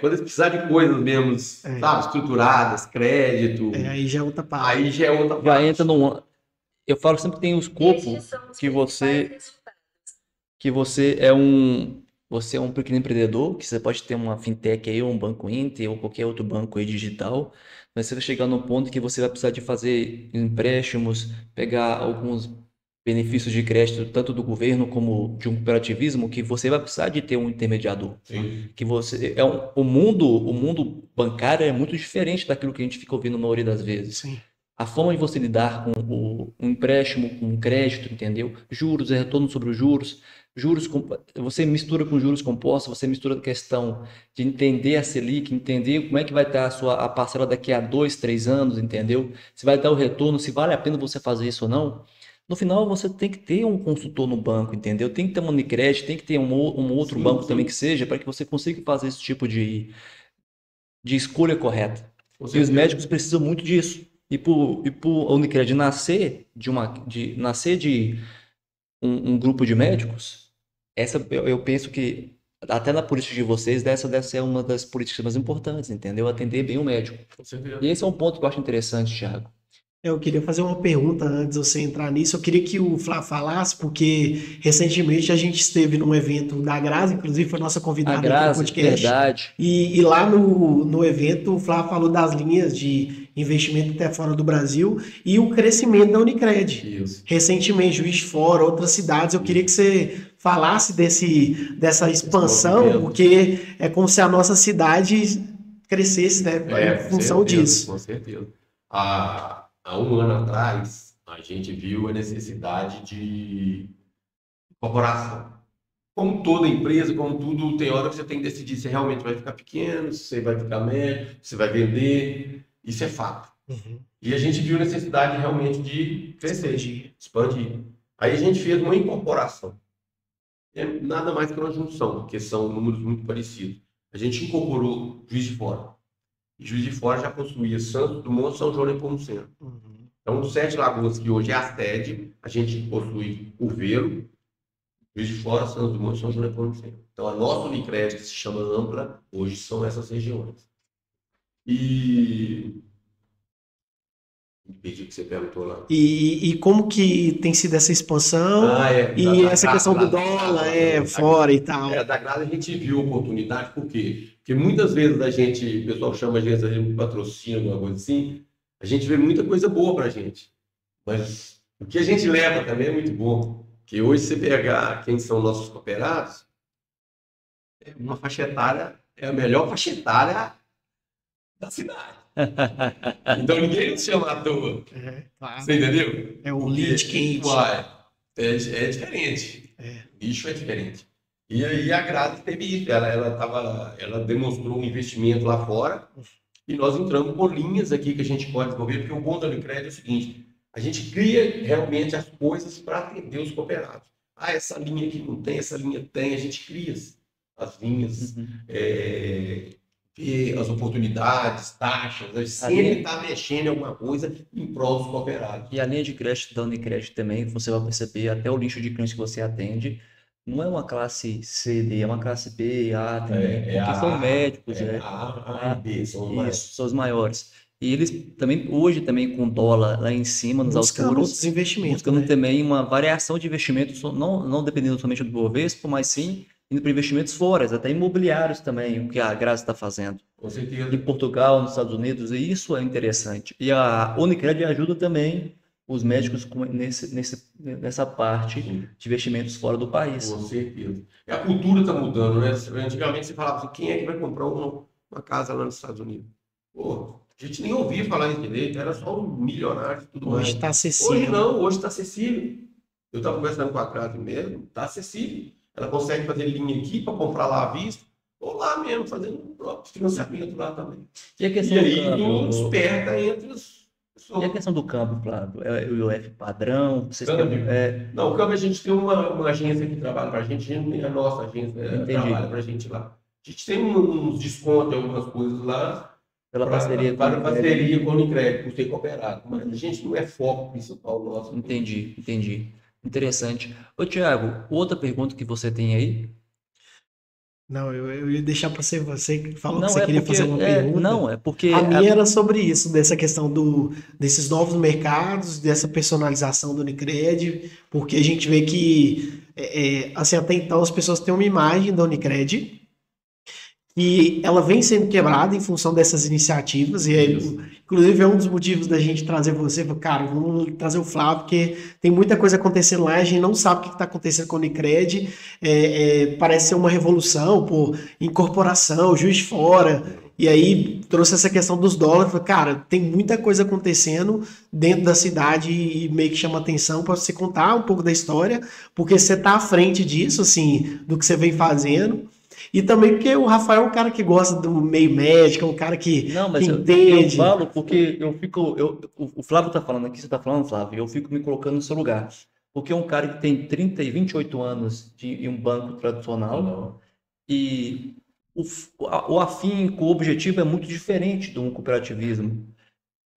Quando eles precisar de coisas mesmo, sabe, estruturadas, crédito, Aí já é outra parada. aí já é outra Já parte. entra num. Eu falo sempre que tem o escopo que você é um pequeno empreendedor, que você pode ter uma fintech aí, ou um banco Inter, ou qualquer outro banco aí digital, mas você vai chegar num ponto que você vai precisar de fazer empréstimos, pegar alguns benefícios de crédito, tanto do governo como de um cooperativismo, que você vai precisar de ter um intermediador. Sim. Que você o mundo bancário é muito diferente daquilo que a gente fica ouvindo na maioria das vezes. Sim. a forma de você lidar com um empréstimo, com um crédito, entendeu? Juros, retorno sobre os juros, você mistura com juros compostos, você mistura a questão de entender a Selic, entender como é que vai estar a parcela daqui a 2, 3 anos, entendeu? Se vai dar o retorno, se vale a pena você fazer isso ou não. No final, você tem que ter um consultor no banco, entendeu? Tem que ter uma Unicred, tem que ter um outro Sim, banco sim, também que seja, para que você consiga fazer esse tipo de escolha correta. com E os certeza. médicos precisam muito disso. E por a Unicred nascer de um grupo de médicos, eu penso que até na política de vocês, essa deve ser uma das políticas mais importantes, entendeu? Atender bem o médico. Com certeza. E esse é um ponto que eu acho interessante, Thiago. Eu queria fazer uma pergunta antes de você entrar nisso. Eu queria que o Flávio falasse, porque recentemente a gente esteve num evento da Grazi, inclusive foi nossa A convidada aqui no Grazi, podcast. verdade. E lá no evento, o Flávio falou das linhas de investimento até fora do Brasil e o crescimento da Unicred. Isso. Recentemente, Juiz de Fora, outras cidades. Eu queria que você falasse dessa expansão, movimento. porque é como se a nossa cidade crescesse, né, em função disso. Com certeza. Há um ano atrás, a gente viu a necessidade de incorporação. Como toda empresa, como tudo, tem hora que você tem que decidir se realmente vai ficar pequeno, se você vai ficar médio, se vai vender. Isso é fato. E a gente viu a necessidade realmente de crescer, expandir. Aí a gente fez uma incorporação. É nada mais que uma junção, porque são números muito parecidos. A gente incorporou Juiz de Fora. E Juiz de Fora já possuía Santos Dumont, São João e Nepomuceno. Então, os 7 Lagoas, que hoje é a sede, a gente possui Curvelo, Juiz de Fora, Santos Dumont e São João e Nepomuceno. Então, a nossa Unicred, que se chama Ampla, hoje são essas regiões. E pedi que você perguntou lá. E como que tem sido essa expansão e essa questão do dólar fora e tal? Da Grazi a gente viu oportunidade, por quê? Porque muitas vezes o pessoal chama a gente de patrocínio, alguma coisa assim, a gente vê muita coisa boa pra gente. Mas o que a gente leva também é muito bom. Que hoje você pegar quem são nossos cooperados, uma faixa etária, é a melhor faixa etária da cidade. Então ninguém nos chama à toa. Claro. Você entendeu? É o lead quente. É diferente. O nicho é diferente. E aí a Grazi teve isso. Ela demonstrou um investimento lá fora e nós entramos com linhas aqui que a gente pode desenvolver, porque o bom da Unicred é o seguinte: a gente cria realmente as coisas para atender os cooperados. Essa linha aqui não tem, essa linha tem, a gente cria as linhas. Ver as oportunidades, taxas, a gente sempre está mexendo em alguma coisa em prol dos cooperados. E a linha de crédito da Unicred também, você vai perceber, até o nicho de clientes que você atende, não é uma classe C, D, é uma classe B, A também, porque são médicos, A e B, são os maiores. Isso, são os maiores. E eles também, hoje também com dólar lá em cima, nos Buscando alturos, outros investimentos, buscando né? também uma variação de investimentos, não dependendo somente do Bovespa, mas sim indo para investimentos fora, até imobiliários também, o que a Grazi está fazendo. Com certeza. Em Portugal, nos Estados Unidos, e isso é interessante. E a Unicred ajuda também os médicos nessa parte de investimentos fora do país. Com certeza. E a cultura está mudando, né? Antigamente você falava assim, quem é que vai comprar uma casa lá nos Estados Unidos? Pô, a gente nem ouvia falar em direito, era só um milionário e tudo mais. Hoje está acessível. Hoje não, hoje está acessível. Eu estava conversando com a Grazi mesmo, está acessível. Ela consegue fazer linha aqui para comprar lá à vista, ou lá mesmo, fazendo o próprio financiamento lá também. E a questão E aí do câmbio? tudo desperta entre os pessoas. E a questão do câmbio, Flávio? É o IOF padrão? Vocês Câmbio? têm, Não, o câmbio a gente tem uma agência que trabalha para a gente não tem a nossa agência Entendi. trabalha para a gente lá. A gente tem uns descontos, algumas coisas lá, pela parceria para com parceria com o Unicred, por ser cooperado. Mas a gente não é foco principal nosso. Entendi. Interessante. Ô, Thiago, outra pergunta que você tem aí? Não, eu ia deixar para você que falou que Não, você é queria porque, fazer uma pergunta. não, é porque A minha era sobre isso, dessa questão desses novos mercados, dessa personalização do Unicred, porque a gente vê que, assim, até então as pessoas têm uma imagem da Unicred e ela vem sendo quebrada em função dessas iniciativas, e aí, inclusive é um dos motivos da gente trazer você, cara, vamos trazer o Flávio, porque tem muita coisa acontecendo lá, a gente não sabe o que está acontecendo com o Unicred, parece ser uma revolução por incorporação, Juiz de Fora, E aí trouxe essa questão dos dólares. Falei, cara, tem muita coisa acontecendo dentro da cidade e meio que chama atenção para você contar um pouco da história, porque você tá à frente disso, assim, do que você vem fazendo. E também porque o Rafael é um cara que gosta do meio médico, é um cara Não, que mas eu entende. falo porque eu fico. O Flávio tá falando aqui, você tá falando, Flávio, eu fico me colocando no seu lugar. Porque é um cara que tem 30 e 28 anos em um banco tradicional e o afinco, o objetivo é muito diferente do cooperativismo.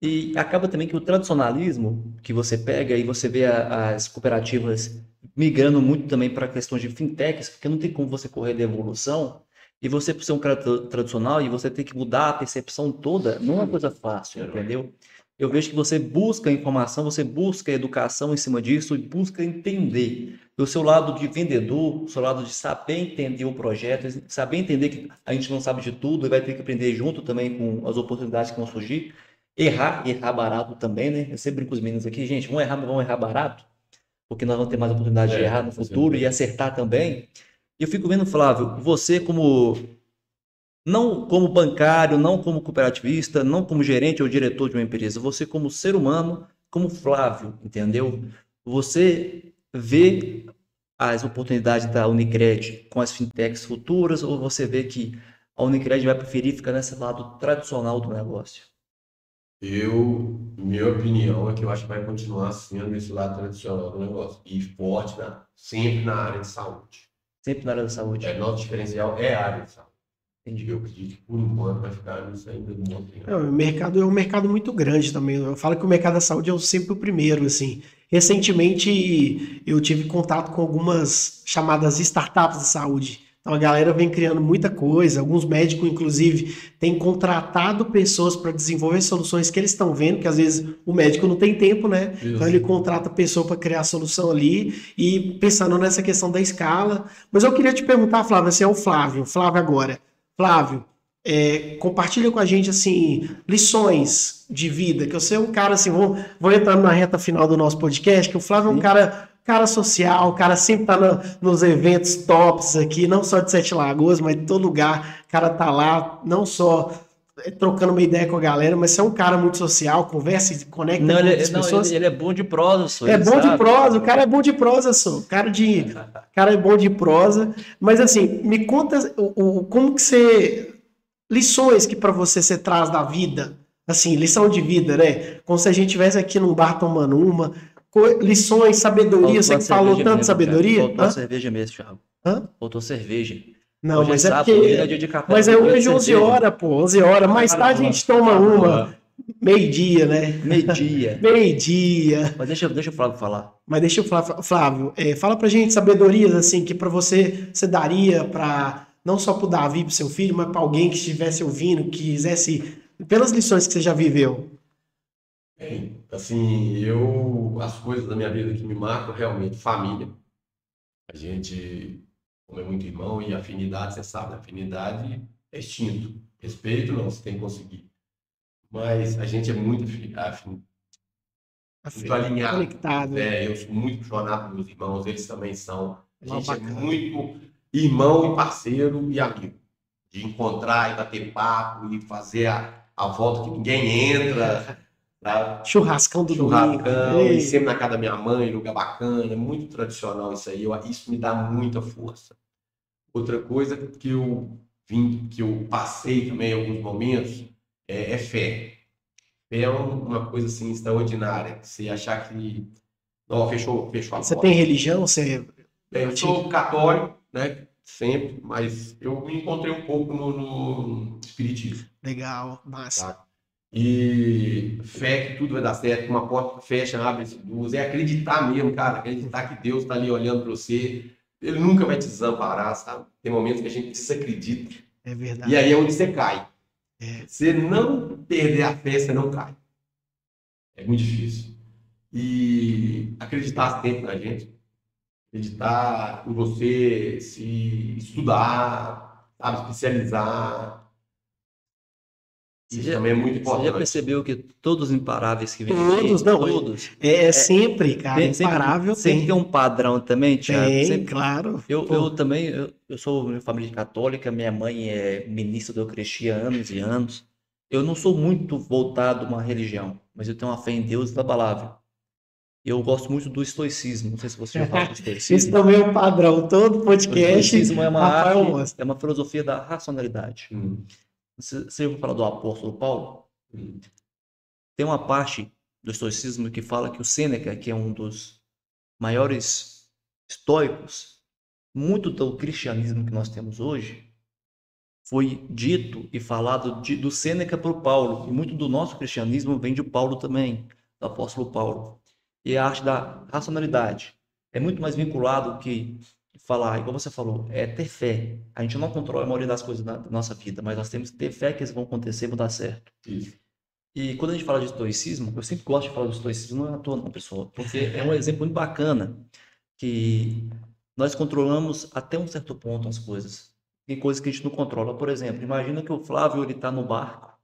E acaba também que o tradicionalismo que você pega e você vê as cooperativas migrando muito também para questões de fintechs, porque não tem como você correr da evolução. E você, por ser um cara tradicional e você ter que mudar a percepção toda, não é uma coisa fácil, entendeu? Eu vejo que você busca informação, você busca educação em cima disso e busca entender. Do seu lado de vendedor, do seu lado de saber entender o projeto, saber entender que a gente não sabe de tudo e vai ter que aprender junto também com as oportunidades que vão surgir. Errar barato também, né? Eu sempre brinco com os meninos aqui, gente, vamos errar, mas vamos errar barato, porque nós vamos ter mais oportunidade de errar no Com futuro e certeza. acertar também. E eu fico vendo, Flávio, você como, não como bancário, não como cooperativista, não como gerente ou diretor de uma empresa, você como ser humano, como Flávio, entendeu? Você vê as oportunidades da Unicred com as fintechs futuras ou você vê que a Unicred vai preferir ficar nesse lado tradicional do negócio? Minha opinião é que eu acho que vai continuar sendo esse lado tradicional do negócio. E forte, sempre na área de saúde. Sempre na área da saúde. Nosso diferencial é a área de saúde. Entendi. Eu acredito que por enquanto vai ficar nisso ainda um bom tempo. O mercado é um mercado muito grande também. Eu falo que o mercado da saúde é sempre o primeiro, assim. Recentemente eu tive contato com algumas chamadas startups de saúde. Então a galera vem criando muita coisa. Alguns médicos, inclusive, têm contratado pessoas para desenvolver soluções que eles estão vendo, que às vezes o médico não tem tempo, né? Então ele contrata pessoa para criar a solução ali e pensando nessa questão da escala. Mas eu queria te perguntar, Flávio, assim, é o Flávio. Flávio agora. Flávio, compartilha com a gente assim lições de vida, que eu sei um cara assim, vou entrando na reta final do nosso podcast, que o Flávio é um Sim. cara social, o cara sempre tá nos eventos tops aqui, não só de Sete Lagoas, mas de todo lugar, o cara tá lá, não só trocando uma ideia com a galera, mas você é um cara muito social, conversa e conecta Não, com muitas pessoas. ele é bom de prosa, só, É ele bom de sabe. prosa, o cara é bom de prosa, só. Cara é bom de prosa. Mas assim, me conta como que você. Lições que pra você traz da vida. Assim, lição de vida, né? Como se a gente estivesse aqui num bar tomando uma. Lições, sabedoria. Você Faltou a que falou cerveja tanto mesmo, Thiago. sabedoria. Faltou a Hã? cerveja mesmo, Thiago. Hã? Faltou cerveja. Não, Hoje é mas é sábado, hoje não é porque. dia de café, Mas é hoje é dia de hoje 11 cerveja. horas, pô. 11 horas. Mais tarde a gente toma uma. Meio-dia, né? Meio-dia. Meio-dia. Mas deixa o Flávio falar. Mas deixa eu falar, Flávio, fala pra gente sabedorias assim que pra você daria pra não só pro Davi, pro seu filho, mas pra alguém que estivesse ouvindo, que quisesse, pelas lições que você já viveu. Bem, assim, as coisas da minha vida que me marcam realmente, família. A gente, como é muito irmão, e afinidade, você sabe, afinidade é instinto. Respeito não, você tem que conseguir. Mas a gente é muito muito alinhado. Conectado. Eu sou muito apaixonado pelos meus irmãos, eles também são. A gente é Bacana. muito irmão e parceiro e amigo. De encontrar e bater papo e fazer a volta que ninguém entra. Tá? Churrascão do domingo. Churrascão, Ei. e sempre na casa da minha mãe, lugar bacana, é muito tradicional isso aí. Isso me dá muita força. Outra coisa que eu passei também em alguns momentos é fé. Fé é uma coisa assim extraordinária. Você achar que não, fechou a Você porta. tem religião? Você Eu sou católico, né? Sempre, mas eu me encontrei um pouco no espiritismo. legal, massa. Tá? E fé que tudo vai dar certo, que uma porta fecha, abre-se duas. É acreditar mesmo, cara. Acreditar que Deus está ali olhando para você. Ele nunca vai te desamparar, sabe? Tem momentos que a gente desacredita. É verdade. E aí é onde você cai. É. Você não perder a fé, você não cai. É muito difícil. E acreditar sempre na gente. Acreditar em você, se estudar, sabe? Especializar. Isso também é muito Você já importante. percebeu que todos os imparáveis que vêm Todos, aqui, não, todos, é sempre, cara, imparável sempre tem um padrão também, Thiago. tem, Sempre, claro. eu Pô, também, eu sou de família católica, minha mãe é ministra da Eucaristia há anos e anos. Eu não sou muito voltado a uma religião, mas eu tenho uma fé em Deus inabalável. Eu gosto muito do estoicismo. Não sei se você já falou do esse estoicismo. também é um padrão. Todo O podcast, estoicismo é uma Rafael arte, mostra. é uma filosofia da racionalidade. Você ouviu falar do apóstolo Paulo? Tem uma parte do estoicismo que fala que o Sêneca, que é um dos maiores estoicos, muito do cristianismo que nós temos hoje, foi dito e falado do Sêneca para o Paulo. E muito do nosso cristianismo vem de Paulo também, do apóstolo Paulo. E a arte da racionalidade é muito mais vinculado que falar, igual você falou, é ter fé. A gente não controla a maioria das coisas da nossa vida, mas nós temos que ter fé que eles vão acontecer, vão dar certo. Isso. E quando a gente fala de estoicismo, eu sempre gosto de falar do estoicismo, não é à toa não, pessoal, porque é um exemplo muito bacana que nós controlamos até um certo ponto as coisas. Tem coisas que a gente não controla. Por exemplo, imagina que o Flávio ele está no barco,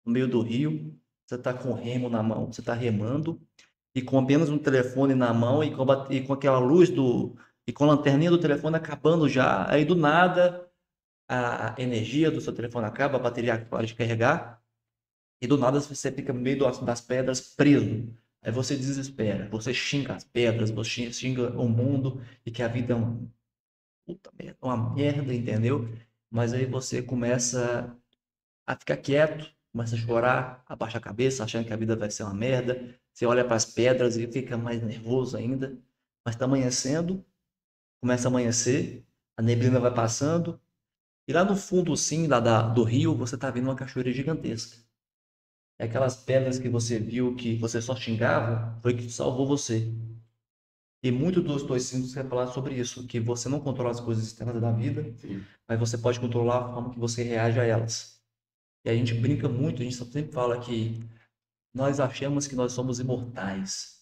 no meio do rio, você está com o remo na mão, você está remando, e com apenas um telefone na mão e com aquela luz e com a lanterninha do telefone acabando já, aí do nada a energia do seu telefone acaba, a bateria para de carregar, e do nada você fica no meio das pedras preso. Aí você desespera, você xinga as pedras, você xinga o mundo e que a vida é uma puta merda, uma merda, entendeu? Mas aí você começa a ficar quieto, começa a chorar, abaixa a cabeça, achando que a vida vai ser uma merda. Você olha para as pedras e fica mais nervoso ainda. Mas está amanhecendo, começa a amanhecer, a neblina vai passando, e lá no fundo, sim, do rio, você está vendo uma cachoeira gigantesca. É aquelas pedras que você viu que você só xingava, foi que salvou você. E muito dos estoicismo quer falar sobre isso, que você não controla as coisas externas da vida, Sim. mas você pode controlar a forma que você reage a elas. E a gente brinca muito, a gente sempre fala que nós achamos que nós somos imortais.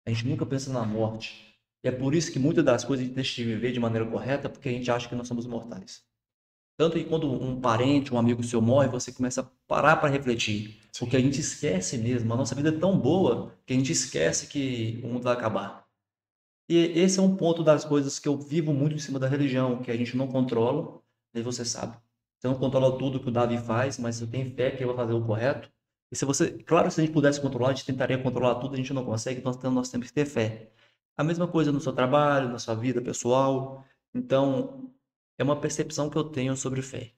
A gente nunca pensa na morte. E é por isso que muitas das coisas a gente deixa de viver de maneira correta, porque a gente acha que nós somos imortais. Tanto que quando um parente, um amigo seu morre, você começa a parar para refletir. Porque a gente esquece mesmo. A nossa vida é tão boa que a gente esquece que o mundo vai acabar. E esse é um ponto das coisas que eu vivo muito em cima da religião, que a gente não controla, e você sabe. Você não controla tudo que o Davi faz, mas você tem fé que ele vai fazer o correto. E se você, claro, se a gente pudesse controlar, a gente tentaria controlar tudo, a gente não consegue, então nós temos que ter fé. A mesma coisa no seu trabalho, na sua vida pessoal. Então, é uma percepção que eu tenho sobre fé.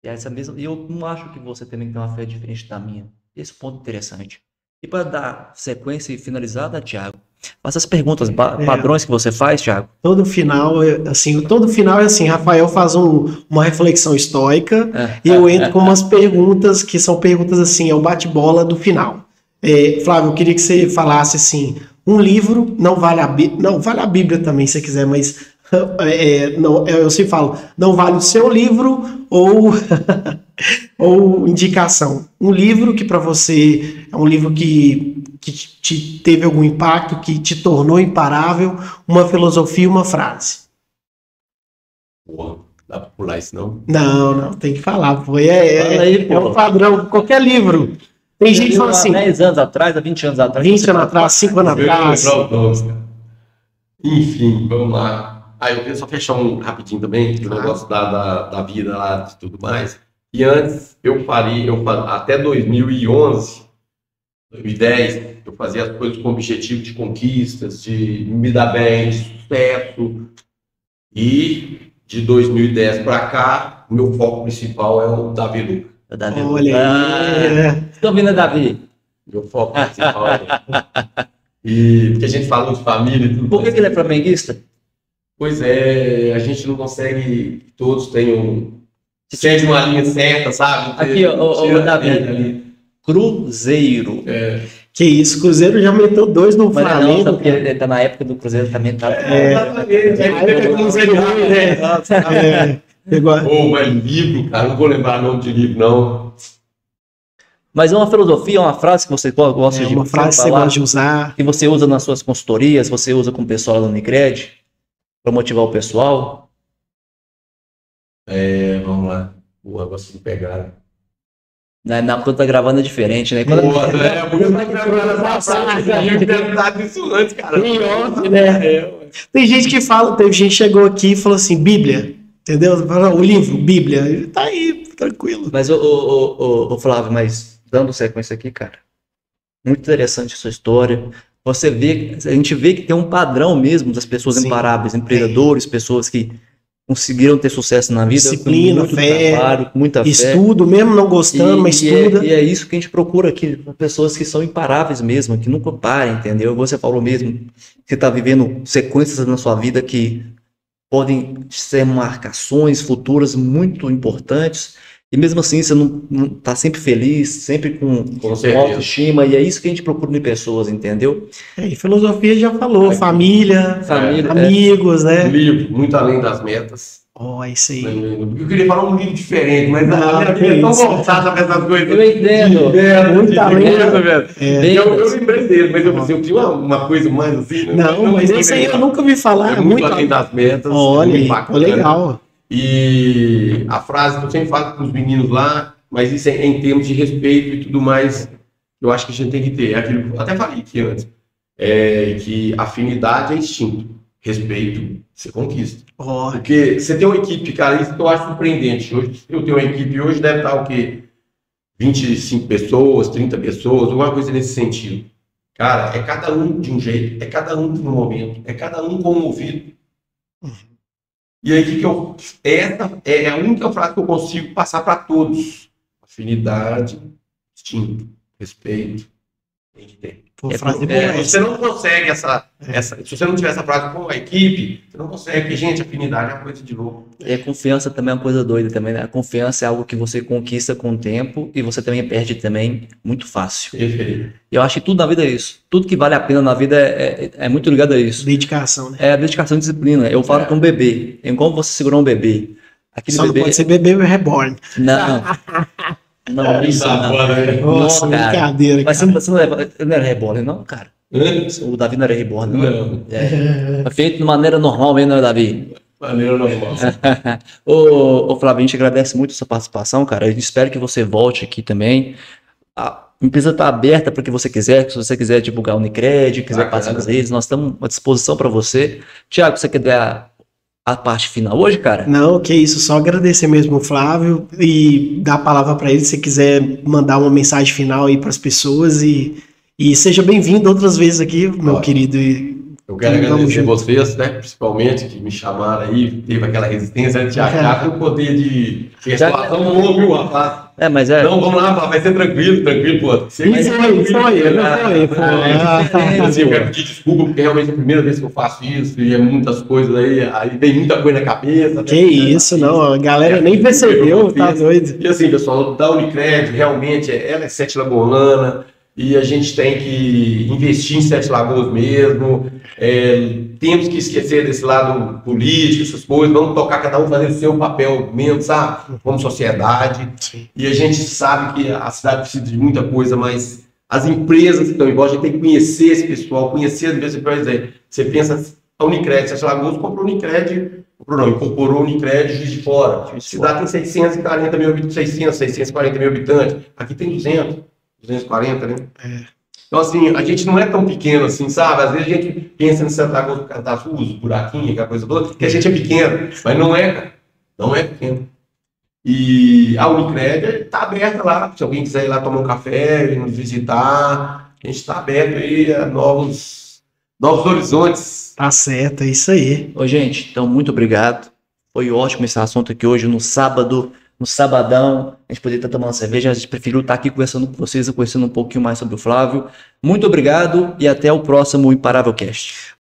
E essa mesma, e eu não acho que você também tem uma fé diferente da minha. Esse é um ponto interessante. E para dar sequência e finalizada, Thiago, faça as perguntas padrões que você faz, Thiago. Todo final é assim, Rafael faz uma reflexão estoica e eu entro com umas perguntas que são perguntas assim, é o bate-bola do final. Flávio, eu queria que você falasse assim, um livro, não vale a Bíblia também, se você quiser, mas eu sempre falo, não vale o seu livro ou ou indicação. Um livro que para você é um livro que te teve algum impacto, que te tornou imparável, uma filosofia, uma frase. Porra, dá pra pular isso não? Não, tem que falar, pô. Fala aí, pô. É um padrão, qualquer livro. Tem gente que fala assim, 10 anos atrás, há 20 anos atrás. 20 anos atrás, 5 anos atrás. Enfim, vamos lá. Eu queria só fechar um rapidinho também, o negócio da vida lá e tudo mais. E antes, até 2011, 2010, eu fazia as coisas com o objetivo de conquistas, de me dar bem, de sucesso. E de 2010 para cá, o meu foco principal é o Davi Luca. É Davi. Olha, Estou vendo, Davi. Meu foco principal é ele. Porque a gente falou de família e tudo. Por que ele é flamenguista? Pois é, a gente não consegue, todos tenham segue uma linha certa, sabe? Aqui, ó, Davi. Cruzeiro. que isso, o Cruzeiro já meteu 2 no Mas Flamengo. não, porque ele tá na época do Cruzeiro também. Tá... Mas livro, cara, não vou lembrar o nome de livro, não. Mas é uma filosofia, uma frase que você gosta de uma frase que você gosta de usar. Que você usa nas suas consultorias, você usa com o pessoal lá no Unicred, para motivar o pessoal. Vamos lá. Boa, agora se me pegaram. Não, quando tá gravando é diferente, né? Quando... Boa, né? Porque eu tô gravando essa parte, eu tinha perguntado isso antes, cara. Tem gente que fala, teve gente que chegou aqui e falou assim, Bíblia, entendeu? Fala, o livro, Bíblia, ele tá aí, tranquilo. Mas, ô, Flávio, mas dando sequência aqui, cara, muito interessante a sua história. Você vê, a gente vê que tem um padrão mesmo das pessoas Sim, imparáveis, empreendedores, pessoas que conseguiram ter sucesso na vida, disciplina, com muito fé, trabalho, com muita fé. estudo, mesmo não gostando, mas estuda. E é isso que a gente procura aqui, pessoas que são imparáveis mesmo, que nunca parem, entendeu? Você falou mesmo que você está vivendo sequências na sua vida que podem ser marcações futuras muito importantes, e mesmo assim você não tá sempre feliz, sempre com certeza. autoestima, e é isso que a gente procura em pessoas, entendeu? E filosofia já falou, família, amigos, né? Livro, muito além das metas. Ó, isso aí. Eu queria falar um livro diferente, mas Não, a minha vida é tão voltada para essas coisas. Eu entendo. Muito além, velho. Eu lembrei dele, mas eu tinha uma coisa mais assim. Né? Não, mas esse aí eu nunca ouvi falar. É muito além das metas. Olha, muito bacana. legal. E a frase que eu sempre falo com os meninos lá, mas isso é em termos de respeito e tudo mais, eu acho que a gente tem que ter. É aquilo que eu até falei aqui antes, que afinidade é instinto, respeito você conquista. Oh. Porque você tem uma equipe, cara, isso que eu acho surpreendente. Hoje, eu tenho uma equipe, hoje deve estar o quê? 25 pessoas, 30 pessoas, alguma coisa nesse sentido. Cara, é cada um de um jeito, é cada um no momento, é cada um com um ouvido. E aí, essa é a única frase que eu consigo passar para todos. Afinidade, instinto, respeito, tem que ter. Frase boa, você não consegue se você não tiver essa frase com a equipe, você não consegue, porque, gente, afinidade é uma coisa de louco. E a confiança também é uma coisa doida também, né? A confiança é algo que você conquista com o tempo e você também perde também muito fácil. Perfeito. E eu acho que tudo na vida é isso. Tudo que vale a pena na vida é muito ligado a isso. Dedicação, né? É a dedicação e disciplina. Eu falo com um bebê. É como você segurar um bebê. Aquele Só bebê... não pode ser bebê reborn. Não. Não, isso não. Nossa, brincadeira. Mas você não era reborn, não, cara? O Davi não era reborn, não. Foi feito de maneira normal mesmo, né, Davi? Maneira normal. Ô, Flávio, a gente agradece muito a sua participação, cara. A gente espera que você volte aqui também. A empresa está aberta para o que você quiser. Se você quiser divulgar o Unicred, quiser passar nas redes, nós estamos à disposição para você. Tiago, você quer dar a parte final hoje, cara? Não, que isso, só agradecer mesmo o Flávio e dar a palavra para ele se você quiser mandar uma mensagem final aí para as pessoas e seja bem-vindo outras vezes aqui, meu querido. Eu quero agradecer vocês, né, principalmente, que me chamaram aí, teve aquela resistência de achar que o poder de persuasão não ouviu, rapaz. Mas Não, vamos lá, vai ser tranquilo, pô. Foi. Assim, eu quero pedir desculpa, porque realmente é a primeira vez que eu faço isso, e é muitas coisas aí vem muita coisa na cabeça. Que isso, não, a galera nem percebeu, tá doido. E assim, pessoal, da Unicred, realmente, ela é Sete Lagoana, e a gente tem que investir em Sete Lagoas mesmo, temos que esquecer desse lado político, essas coisas, vamos tocar cada um fazer o seu papel mesmo, sabe? Como sociedade. Sim. E a gente sabe que a cidade precisa de muita coisa, mas as empresas que estão em volta, a gente tem que conhecer esse pessoal, conhecer as empresas. Por exemplo, você pensa, a Unicred, Sete Lagoas comprou incorporou o Unicred Juiz de Fora. A cidade tem 640 mil habitantes, 640 mil habitantes, aqui tem 240, né? Então, assim, a gente não é tão pequeno assim, sabe? Às vezes a gente pensa em Santa Lagoa por causa das ruas, buraquinhos, aquela coisa toda, que a gente é pequeno, mas não é, cara. Não é pequeno. E a Unicred está aberta lá, se alguém quiser ir lá tomar um café, nos visitar, a gente está aberto aí a novos horizontes. Tá certo, é isso aí. Ô, gente, então, muito obrigado. Foi ótimo esse assunto aqui hoje, no sabadão, a gente poderia estar tomando cerveja, a gente preferiu estar aqui conversando com vocês, conhecendo um pouquinho mais sobre o Flávio. Muito obrigado e até o próximo Imparável Cast.